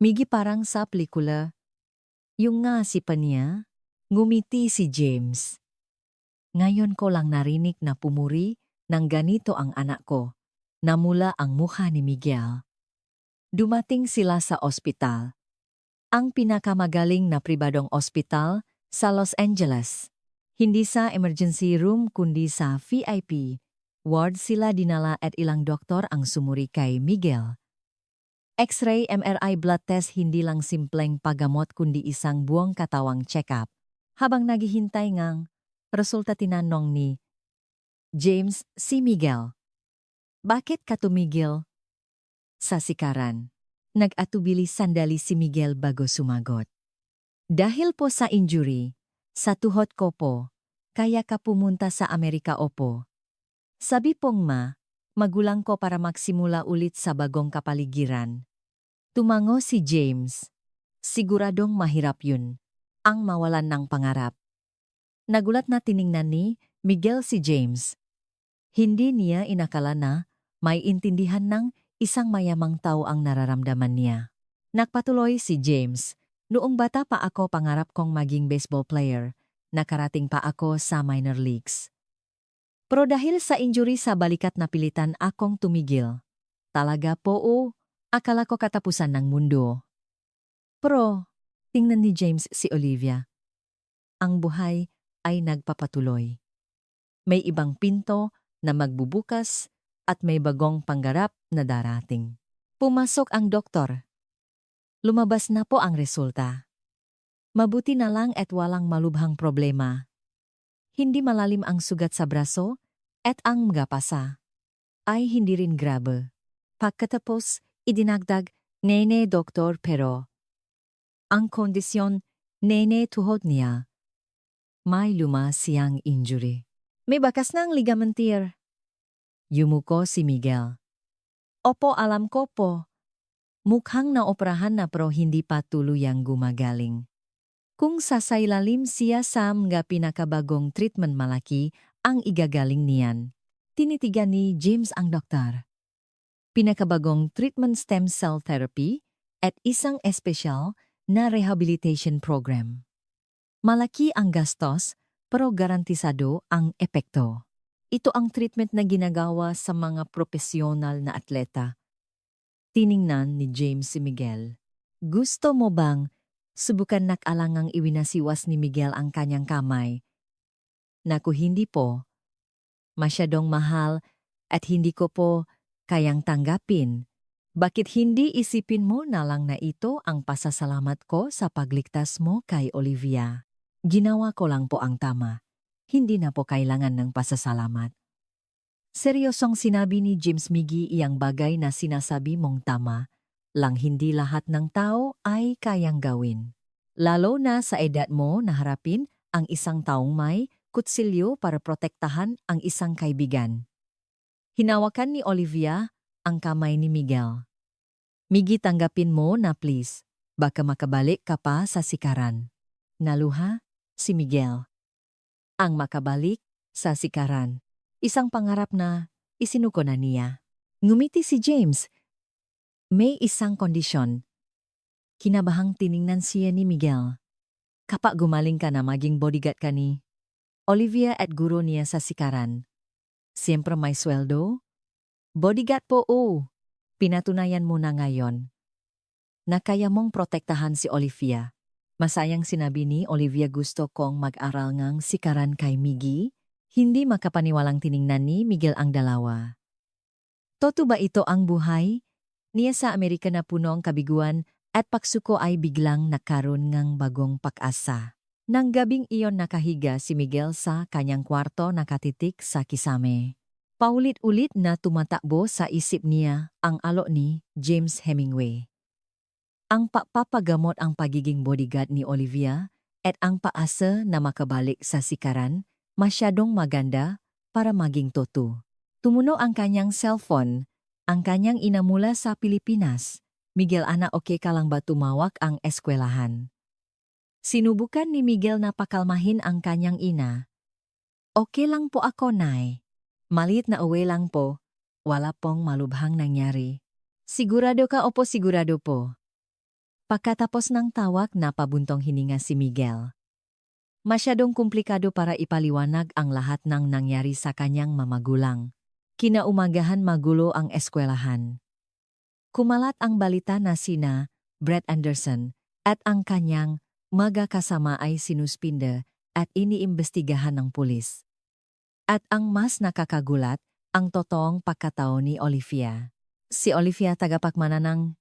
Miggy, parang sa pelikula. Yung nga si niya, ngumiti si James. Ngayon ko lang narinig na pumuri ng ganito ang anak ko. Namula ang mukha ni Miguel. Dumating sila sa ospital. Ang pinakamagaling na pribadong ospital sa Los Angeles. Hindi sa emergency room kundi sa VIP ward sila dinala at ilang doktor ang sumuri kay Miguel. X-ray, MRI, blood test hindi lang simpleng paggamot kundi isang buong katawang check-up. Habang naghihintay ngang resulta tinanong ni James si Miguel. Bakit ka tumigil sa sikaran? Nag-atubili sandali si Miguel bago sumagot. Dahil po sa injury, sa tuhod ko po, kaya ka pumunta sa Amerika opo. Sabi pong magulang ko para magsimula ulit sa bagong kapaligiran. Tumango si James. Siguradong mahirap yun, ang mawalan ng pangarap. Nagulat na tiningnan ni Miguel si James. Hindi niya inakala na may intindihan ng isang mayamang tao ang nararamdaman niya. Nagpatuloy si James. Noong bata pa ako pangarap kong maging baseball player. Nakarating pa ako sa minor leagues. Pero dahil sa injury sa balikat napilitan akong tumigil. Talaga po akala ko katapusan ng mundo. Pero, tingnan ni James si Olivia. Ang buhay ay nagpapatuloy. May ibang pinto na magbubukas at may bagong pangarap na darating. Pumasok ang doktor. Lumabas na po ang resulta. Mabuti na lang at walang malubhang problema. Hindi malalim ang sugat sa braso at ang magapasa ay hindi rin grabe. Pagkatapos, idinagdag, nene doktor pero ang kondisyon, nene tuhod niya. May luma siyang injury. May bakas ng ligamentir. Yumuko si Miguel. Opo, alam ko po. Mukhang naoperahan na pero hindi pa tuluyang gumagaling. Kung sasailalim siya sa mga pinakabagong treatment malaki ang igagaling niyan. Tinitigan ni James ang doktor. Pinakabagong treatment stem cell therapy at isang espesyal na rehabilitation program. Malaki ang gastos pero garantisado ang epekto. Ito ang treatment na ginagawa sa mga profesional na atleta. Tiningnan ni James si Miguel. Gusto mo bang subukan nakalangang iwinasiwas ni Miguel ang kanyang kamay? Naku hindi po. Masyadong mahal at hindi ko po kayang tanggapin. Bakit hindi isipin mo na lang na ito ang pasasalamat ko sa pagligtas mo kay Olivia? Ginawa ko lang po ang tama. Hindi na po kailangan ng pasasalamat. Seryosong sinabi ni James Miggy iyang bagay na sinasabi mong tama, lang hindi lahat ng tao ay kayang gawin. Lalo na sa edad mo na harapin ang isang taong may kutsilyo para protektahan ang isang kaibigan. Hinawakan ni Olivia ang kamay ni Miguel. Miggy, tanggapin mo na please, baka makabalik ka pa sa sikaran. Naluha si Miguel. Ang makabalik sa sikaran. Isang pangarap na isinuko na niya. Ngumiti si James. May isang kondisyon. Kinabahang tiningnan siya ni Miguel. Kapag gumaling ka na maging bodyguard ka ni Olivia at guro niya sa sikaran. Siyempre may sweldo? Bodyguard po Pinatunayan mo na ngayon na kaya mong protektahan si Olivia. Masayang sinabi ni Olivia gusto kong mag-aral ngang sikaran kay Miggy. Hindi makapaniwalang tiningnan ni Miguel ang dalawa. Totoo ba ito ang buhay? Niya sa Amerika na punong kabiguan at pagsuko ay biglang nakaroon ng bagong pag-asa. Nang gabing iyon nakahiga si Miguel sa kanyang kwarto nakatitik sa kisame. Paulit-ulit na tumatakbo sa isip niya ang alok ni James Hemingway. Ang papagamot ang pagiging bodyguard ni Olivia at ang paasa na makabalik sa sikaran, masyadong maganda para maging totoo. Tumuno ang kanyang cellphone, ang kanyang ina mula sa Pilipinas. Miguel, ana okay ka lang ba tumawag ang eskwelahan? Sinubukan ni Miguel na pakalmahin ang kanyang ina. Okay lang po ako, Nay. Maliit na uwi lang po. Wala pong malubhang nangyari. Sigurado ka? Opo, sigurado po. Pagkatapos ng tawag napabuntong hininga si Miguel. Masyadong komplikado para ipaliwanag ang lahat ng nangyari sa kanyang mamagulang. Kinaumagahan magulo ang eskwelahan. Kumalat ang balita na sina Brett Anderson at ang kanyang magkakasama ay sinuspinde at iniimbestigahan ng pulis. At ang mas nakakagulat, ang totoong pagkatao ni Olivia. Si Olivia tagapagmana ng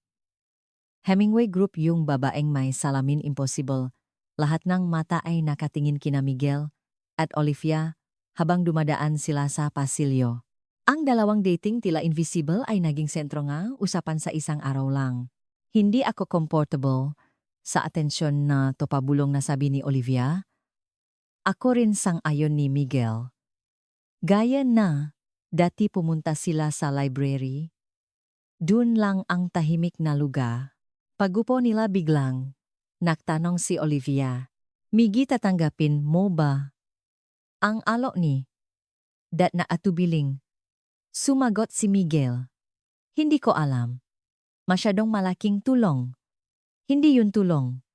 Hemingway Group, yung babaeng may salamin impossible. Lahat ng mata ay nakatingin kina Miguel at Olivia habang dumadaan sila sa pasilyo. Ang dalawang dating tila invisible ay naging sentro nga usapan sa isang araw lang. Hindi ako comfortable sa atensyon na topabulong na sabi ni Olivia. Ako rin sang-ayon ni Miguel. Gaya na, dati pumunta sila sa library. Dun lang ang tahimik na lugar. Pagupo nila biglang, nagtanong si Olivia. Migi, tatanggapin mo ba ang alok ni dat na atubiling? Sumagot si Miguel. Hindi ko alam. Masyadong malaking tulong. Hindi yun tulong.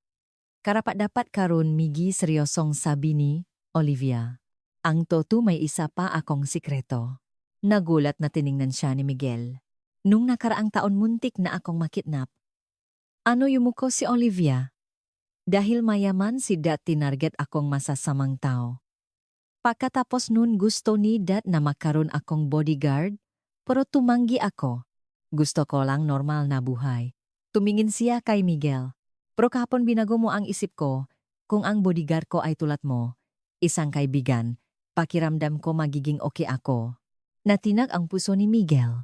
Karapat-dapat karon, Migi, seryosong sabi ni Olivia. Ang toto, may isa pa akong sikreto. Nagulat na tiningnan siya ni Miguel. Nung nakaraang taon muntik na akong makidnap. Ano yumuko si Olivia? Dahil mayaman si Dat, tinarget akong masasamang tao. Pagkatapos nun gusto ni Dat na makaroon akong bodyguard, pero tumanggi ako. Gusto ko lang normal na buhay. Tumingin siya kay Miguel. Pero kahapon binago mo ang isip ko, kung ang bodyguard ko ay tulad mo, isang kaibigan, pakiramdam ko magiging okay ako. Natinag ang puso ni Miguel.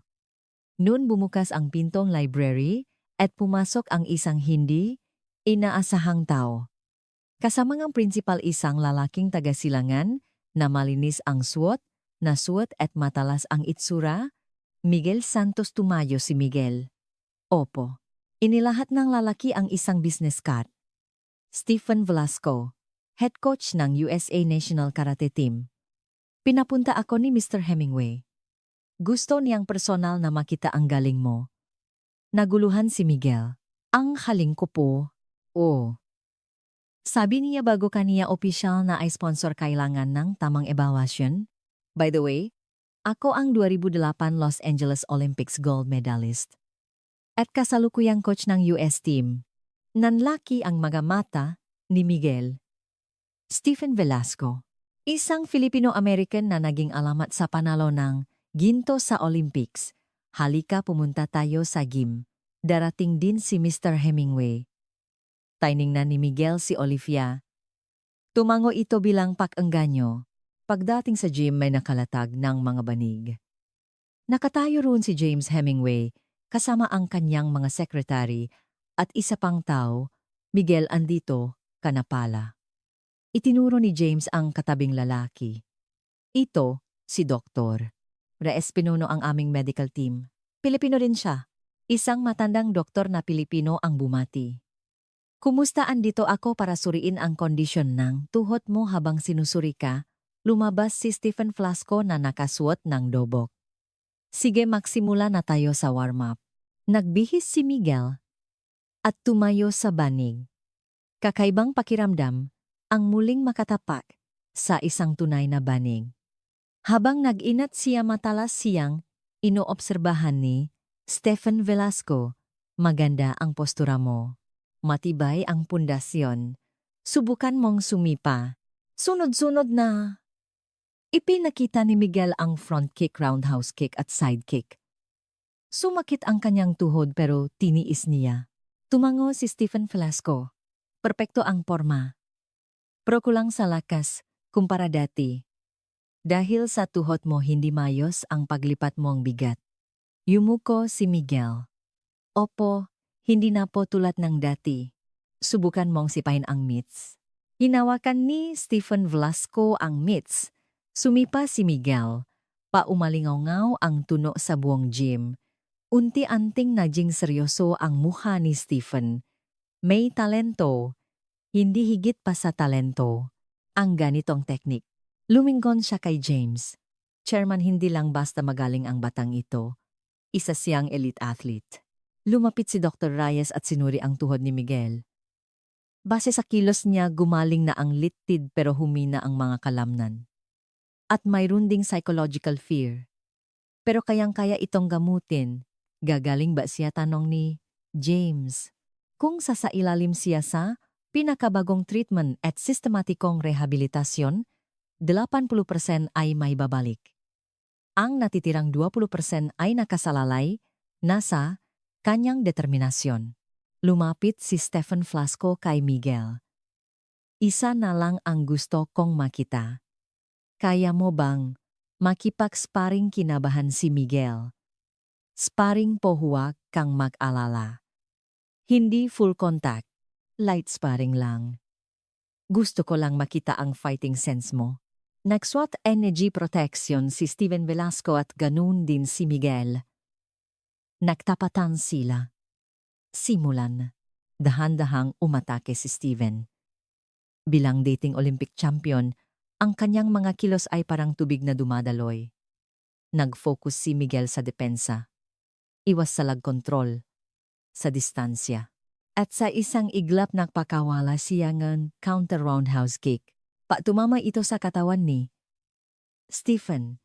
Noon bumukas ang pintong library at pumasok ang isang hindi inaasahang tao. Kasama ng principal, isang lalaking taga-silangan na malinis ang suot, na suot at matalas ang itsura. Miguel Santos. Tumayo si Miguel. Opo. Inilahat ng lalaki ang isang business card. Stephen Velasco, head coach ng USA National Karate Team. Pinapunta ako ni Mr. Hemingway. Gusto niyang personal na makita ang galing mo. Naguluhan si Miguel. Ang haling ko po. Oh. Sabi niya bago kaniya opisyal na ay sponsor, kailangan ng tamang evaluation. By the way, ako ang 2008 Los Angeles Olympics gold medalist. At kasalukuyang coach ng US team. Nanlaki ang mga mata ni Miguel. Stephen Velasco, isang Filipino-American na naging alamat sa panalo ng ginto sa Olympics. Halika, pumunta tayo sa gym. Darating din si Mr. Hemingway. Tiningnan ni Miguel si Olivia. Tumango ito bilang pag-engganyo. Pagdating sa gym, may nakalatag ng mga banig. Nakatayo roon si James Hemingway, kasama ang kanyang mga sekretary at isa pang tao. Miguel, andito ka na pala. Itinuro ni James ang katabing lalaki. Ito, si Dr. Reyes Pinuno, ang aming medical team. Pilipino rin siya. Isang matandang doktor na Pilipino ang bumati. Kumusta? Andito ako para suriin ang kondisyon ng tuhod mo. Habang sinusuri ka, lumabas si Stephen Velasco na nakasuot ng dobok. Sige, magsimula na tayo sa warm-up. Nagbihis si Miguel at tumayo sa banig. Kakaibang pakiramdam ang muling makatapak sa isang tunay na banig. Habang nag-inat siya, matalas siyang inoobserbahan ni Stephen Velasco. Maganda ang postura mo. Matibay ang pundasyon. Subukan mong sumipa. Sunod-sunod na. Ipinakita ni Miguel ang front kick, roundhouse kick at side kick. Sumakit ang kanyang tuhod pero tiniis niya. Tumango si Stephen Velasco. Perpekto ang porma. Pero kulang sa lakas kumpara dati. Dahil sa tuhod mo hindi mayos ang paglipat mong bigat. Yumuko si Miguel. Opo, hindi na po tulad ng dati. Subukan mong sipain ang mitts. Hinawakan ni Stephen Velasco ang mitts. Sumipa si Miguel. Paumalingaw-ngaw ang tuno sa buong gym. Unti-anting naging seryoso ang mukha ni Stephen. May talento. Hindi higit pa sa talento ang ganitong teknik. Lumingon siya kay James. Chairman, hindi lang basta magaling ang batang ito. Isa siyang elite athlete. Lumapit si Dr. Reyes at sinuri ang tuhod ni Miguel. Base sa kilos niya, gumaling na ang litid pero humina ang mga kalamnan. At mayroon ding psychological fear. Pero kayang-kaya itong gamutin. Gagaling ba siya? Tanong ni James. Kung sasailalim siya sa pinakabagong treatment at sistematikong rehabilitasyon, 80% ay may babalik. Ang natitirang 20% ay nakasalalay, nasa kanyang determinasyon. Lumapit si Stephen Flasco kay Miguel. Isa na lang ang gusto kong makita. Kaya mo bang makipag-sparring? Kinabahan si Miguel. Sparring po, huwag kang mag-alala. Hindi full contact, light sparring lang. Gusto ko lang makita ang fighting sense mo. Nag-SWAT energy protection si Steven Velasco at ganun din si Miguel. Nagtapatan sila. Simulan. Dahan-dahang umatake si Steven. Bilang dating Olympic champion, ang kanyang mga kilos ay parang tubig na dumadaloy. Nag-focus si Miguel sa depensa. Iwas sa lag control. Sa distansya. At sa isang iglap nagpakawala siya ng counter roundhouse kick. Tumama ito sa katawan ni Stephen.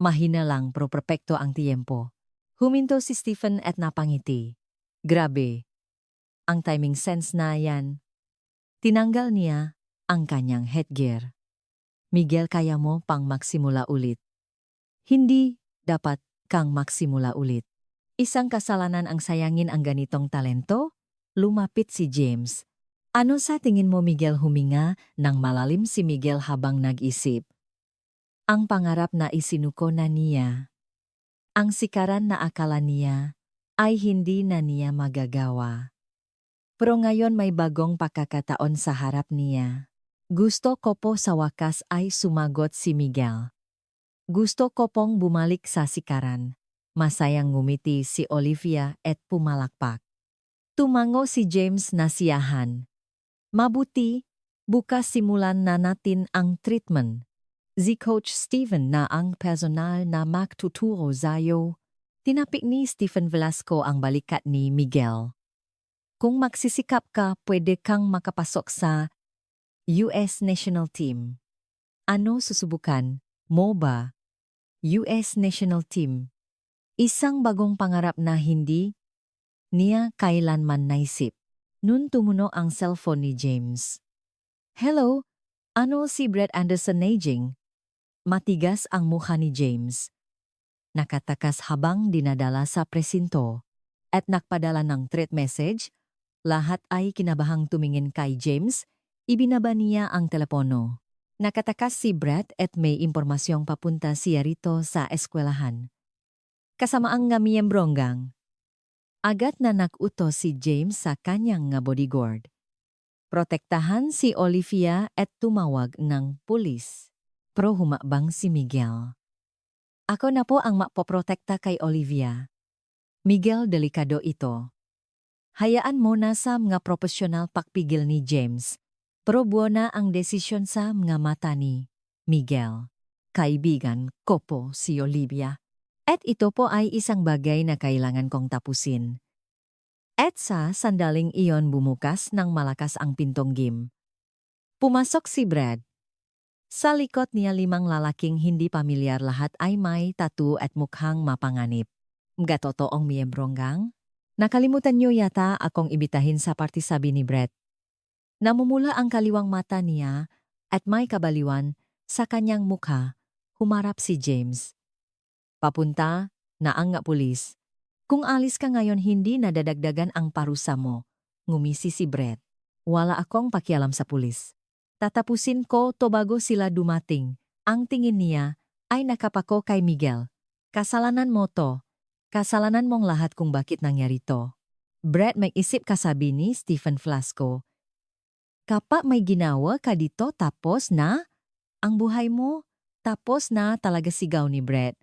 Mahina lang pero perpekto ang tiyempo. Huminto si Stephen at napangiti. Grabe. Ang timing sense na yan. Tinanggal niya ang kanyang headgear. Miguel, kaya mo pang magsimula ulit. Hindi dapat kang magsimula ulit. Isang kasalanan ang sayangin ang ganitong talento? Lumapit si James. Ano sa tingin mo, Miguel? Huminga ng malalim si Miguel habang nag-isip. Ang pangarap na isinuko na niya. Ang sikaran na akala niya ay hindi na niya magagawa. Pero ngayon may bagong pagkakataon sa harap niya. Gusto ko po, sa wakas ay sumagot si Miguel. Gusto ko pong bumalik sa sikaran. Masayang ngumiti si Olivia at pumalakpak. Tumango si James na siyahan. Mabuti, bukas simulan na natin ang treatment. Si Coach Steven na ang personal na magtuturo sa'yo. Tinapik ni Stephen Velasco ang balikat ni Miguel. Kung magsisikap ka, pwede kang makapasok sa US National Team. Ano susubukan mo ba? US National Team. Isang bagong pangarap na hindi niya kailanman naisip. Nun tumunog ang cellphone ni James. Hello, ano si Brett Anderson aging? Matigas ang mukha ni James. Nakatakas habang dinadala sa presinto at nakpadala ng threat message. Lahat ay kinabahang tumingin kay James. Ibinaba niya ang telepono. Nakatakas si Brett at may impormasyong papunta siya rito sa eskwelahan. Kasama ang nga miyembrong gang. Agad na nakutos si James sa kanyang nga bodyguard. Protektahan si Olivia at tumawag ng pulis. Pero humabang si Miguel. Ako na po ang mapoprotekta kay Olivia. Miguel, delikado ito. Hayaan mo na sa mga profesional pakpigil ni James. Pero buona ang desisyon sa mga mata ni Miguel. Kaibigan ko po si Olivia. At ito po ay isang bagay na kailangan kong tapusin. At sa sandaling iyon bumukas ng malakas ang pintong gym. Pumasok si Brad. Sa likod niya 5 lalaking hindi pamilyar, lahat ay may tattoo at mukhang mapanganib. Mga totoong miyembrong gang? Nakalimutan niyo yata akong ibitahin sa party, sabi ni Brett. Namumula ang kaliwang mata niya at may kabaliwan sa kanyang mukha. Humarap si James. Papunta na ang nga pulis. Kung alis ka ngayon, hindi nadadagdagan ang parusa mo. Ngumisi si Brett. Wala akong pakialam sa pulis. Tatapusin ko to bago sila dumating. Ang tingin niya ay nakapako kay Miguel. Kasalanan mo to. Kasalanan mong lahat kung bakit nangyari to. Brett, may isip ka, sabi ni Stephen Flasco. Kapag may ginawa ka dito, tapos na ang buhay mo. Tapos na talaga, sigaw ni Brett.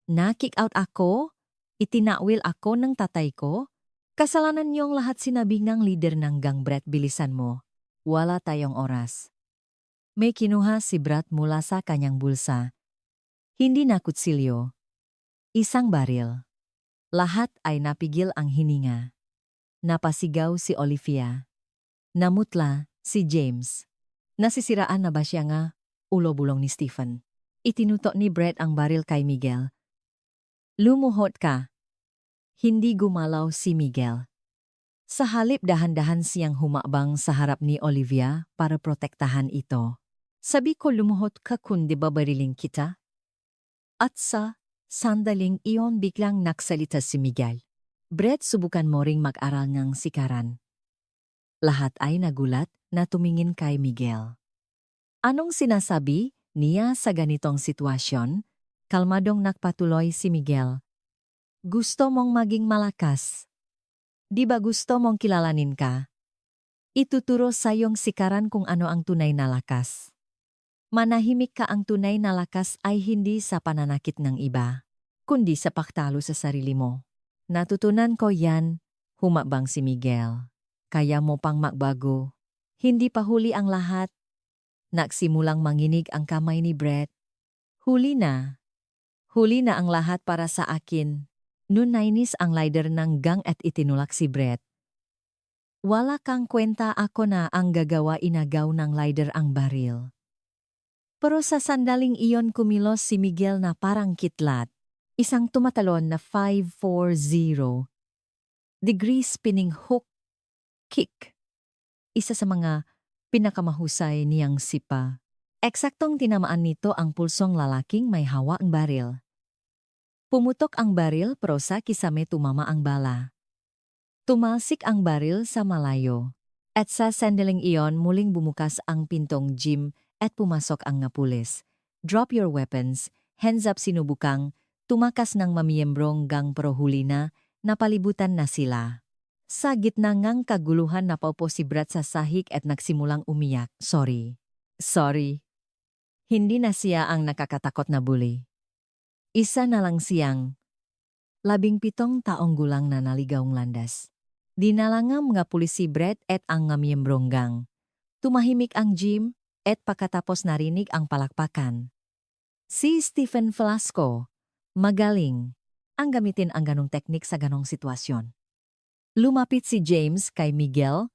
Na-kick out ako? Itinakwil ako ng tatay ko? Kasalanan niyong lahat, sinabi ng leader ng gang. Brett, bilisan mo. Wala tayong oras. May kinuha si Brett mula sa kanyang bulsa. Hindi na kutsilyo. Isang baril. Lahat ay napigil ang hininga. Napasigaw si Olivia. Namutla si James. Nasisiraan na ba siya nga? Ulo-bulong ni Stephen. Itinutok ni Brett ang baril kay Miguel. Lumuhod ka. Hindi gumalaw si Miguel. Sa halip dahan-dahan siyang humabang sa harap ni Olivia para protektahan ito. Sabi ko lumuhod ka kundi babariling kita? At sa sandaling iyon biglang naksalita si Miguel. Brett, subukan mo ring mag-aral ng sikaran. Lahat ay nagulat na tumingin kay Miguel. Anong sinasabi niya sa ganitong sitwasyon? Kalmadong nagpatuloy si Miguel. Gusto mong maging malakas. Di ba gusto mong kilalanin ka? Ituturo sa iyong sikaran kung ano ang tunay na lakas. Manahimik ka, ang tunay na lakas ay hindi sa pananakit ng iba, kundi sa pagtalo sa sarili mo. Natutunan ko yan, humabang si Miguel. Kaya mo pang magbago. Hindi pa huli ang lahat. Nagsimulang manginig ang kamay ni Brett. Huli na. Huli na ang lahat para sa akin. Noon nainis ang leader ng gang at itinulak si Brett. Wala kang kwenta, ako na ang gagawa, inagaw ng leader ang baril. Pero sa sandaling iyon kumilos si Miguel na parang kitlat. Isang tumatalon na 540 degree spinning hook kick. Isa sa mga pinakamahusay niyang sipa. Eksaktong tinamaan nito ang pulsong lalaking may hawak ang baril. Pumutok ang baril pero sa kisame tumama ang bala. Tumalsik ang baril sa malayo. At sa sandaling iyon muling bumukas ang pintong gym at pumasok ang nga pulis. Drop your weapons, hands up, sinubukang tumakas ng mamiyembrong gang pero huli na, napalibutan na sila. Sa gitna ngang kaguluhan napaupo si Brett sa sahig at nagsimulang umiyak. Sorry. Hindi na siya ang nakakatakot na bully. Isa na lang siyang 17 taong gulang na naligawng landas. Dinalangam nga pulis si Brett at ang nga miyembrong gang. Tumahimik ang gym at pagkatapos narinig ang palakpakan. Si Stephen Velasco, magaling ang gamitin ang ganong teknik sa ganong sitwasyon. Lumapit si James kay Miguel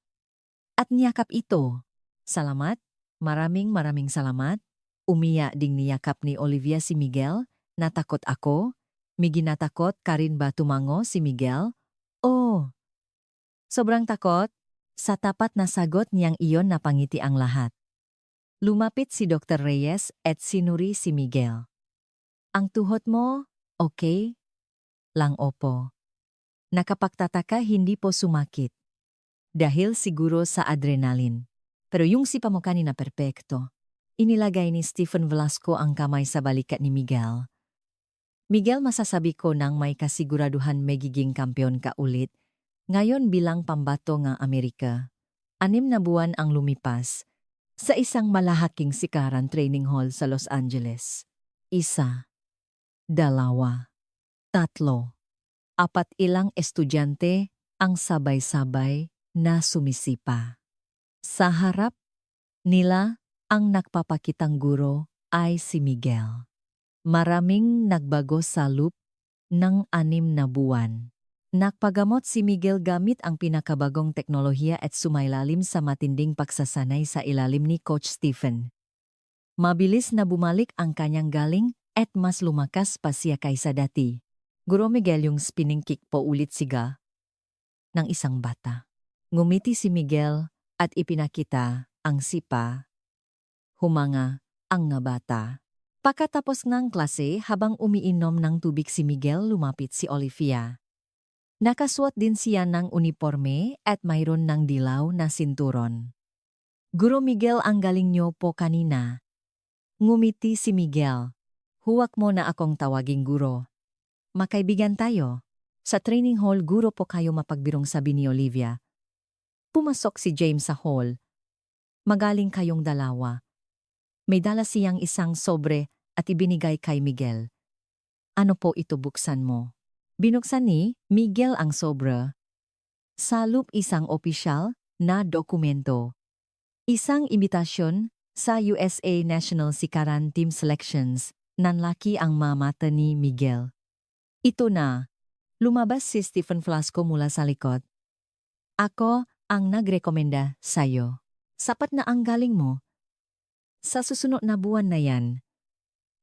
at niyakap ito. Salamat, maraming salamat. Umiya ding niyakap ni Olivia si Miguel. Natakot ako. May ginatakot ka rin ba, tumango si Miguel? Oh, sobrang takot. Sa tapat na sagot niyang iyon napangiti ang lahat. Lumapit si Dr. Reyes at sinuri si Miguel. Ang tuhod mo, okay? Lang, opo. Nakapagtataka, hindi po sumakit. Dahil siguro sa adrenaline. Pero yung sipa mo kanina perpekto. Inilagay ni Stephen Velasco ang kamay sa balikat ni Miguel. Miguel, masasabi ko nang may kasiguraduhan magiging kampeon ka ulit. Ngayon bilang pambato ng Amerika. 6 na buwan ang lumipas sa isang malahaking sikaran training hall sa Los Angeles. 1, 2, 3, 4 ilang estudyante ang sabay-sabay na sumisipa. Sa harap nila ang nagpapakitang guro ay si Miguel. Maraming nagbago sa loob ng 6 na buwan. Nagpagamot si Miguel gamit ang pinakabagong teknolohiya at sumailalim sa matinding pagsasanay sa ilalim ni Coach Stephen. Mabilis na bumalik ang kanyang galing at mas lumakas pa siya kaysa dati. Guro Miguel, yung spinning kick po ulit siga ng isang bata. Ngumiti si Miguel at ipinakita ang sipa. Humanga ang nga bata. Pagkatapos ng klase, habang umiinom ng tubig si Miguel, lumapit si Olivia. Nakasuot din siya ng uniforme at mayroon ng dilaw na sinturon. Guro Miguel, ang galing niyo po kanina. Ngumiti si Miguel. Huwag mo na akong tawaging guro. Makaibigan tayo. Sa training hall, guro po kayo, mapagbirong, sabi ni Olivia. Pumasok si James sa hall. Magaling kayong dalawa. May dala siyang isang sobre at ibinigay kay Miguel. Ano po ito, buksan mo? Binuksan ni Miguel ang sobre. Sa loob isang opisyal na dokumento. Isang imbitasyon sa USA National Sikaran Team Selections. Nanlaki ang mata ni Miguel. Ito na. Lumabas si Stephen Velasco mula sa likod. Ako ang nagrekomenda sa'yo. Sapat na ang galing mo. Sa susunod na buwan na yan,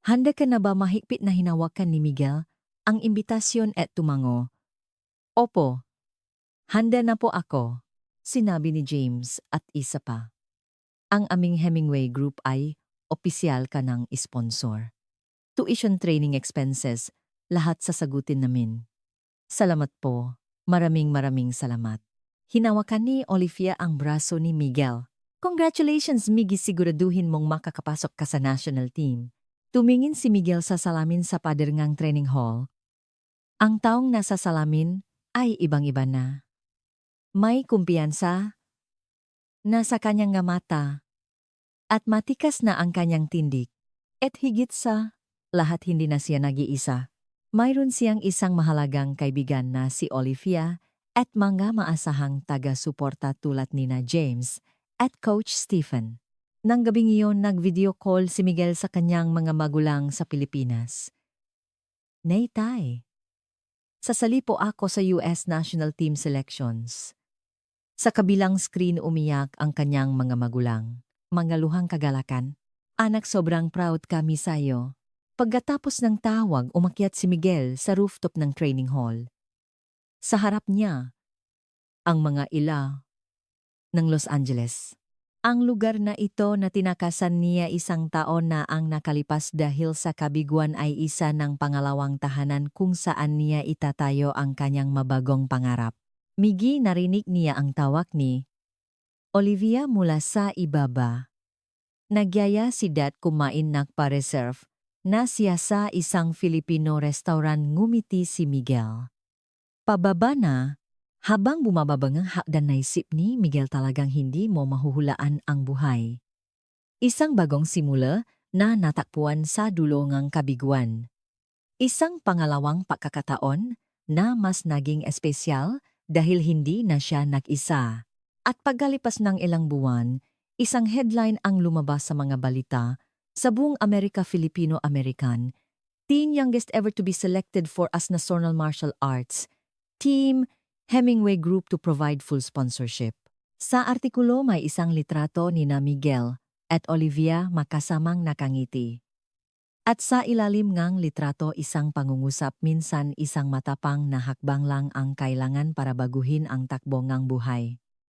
handa ka na ba? Mahigpit na hinawakan ni Miguel ang imbitasyon at tumango. Opo. Handa na po ako, sinabi ni James at isa pa. Ang aming Hemingway Group ay opisyal ka ng sponsor. Tuition training expenses, lahat sasagutin namin. Salamat po, maraming salamat. Hinawakan ni Olivia ang braso ni Miguel. Congratulations, Miggy, siguraduhin mong makakapasok ka sa national team. Tumingin si Miguel sa salamin sa pader ngang training hall. Ang taong nasa salamin ay ibang-iba na. May kumpiyansa, nasa kanyang nga mata, at matikas na ang kanyang tindig. At higit sa lahat hindi na siya nag-iisa. Mayroon siyang isang mahalagang kaibigan na si Olivia at mga maasahang taga-suporta tulad nina James at Coach Stephen. Nang gabing iyon nag-video call si Miguel sa kanyang mga magulang sa Pilipinas. Nay tay, sasali po ako sa US National Team Selections. Sa kabilang screen umiyak ang kanyang mga magulang. Mga luhang kagalakan. Anak, sobrang proud kami sa'yo. Pagkatapos ng tawag, umakyat si Miguel sa rooftop ng training hall. Sa harap niya, ang mga ila ng Los Angeles. Ang lugar na ito na tinakasan niya isang taon na ang nakalipas dahil sa kabiguan ay isa ng pangalawang tahanan kung saan niya itatayo ang kanyang mabagong pangarap. Miggy, narinig niya ang tawag ni Olivia mula sa ibaba. Nagyaya si Dad kumain nagpa-reserve na siya sa isang Filipino restaurant. Ngumiti si Miguel. Pababa na, habang bumababang ang hakdan naisip ni Miguel talagang hindi mo mahuhulaan ang buhay. Isang bagong simula na natakpuan sa dulo ng kabiguan. Isang pangalawang pagkakataon na mas naging espesyal dahil hindi na siya nag-isa. At pagkalipas ng ilang buwan, isang headline ang lumabas sa mga balita sa buong Amerika. Filipino-American, teen youngest ever to be selected for as National Martial Arts Team Hemingway Group to provide full sponsorship. Sa artikulo may isang litrato ni na Miguel at Olivia makasamang nakangiti. At sa ilalim ngang litrato isang pangungusap, minsan isang matapang na hakbang lang ang kailangan para baguhin ang takbo ngang buhay.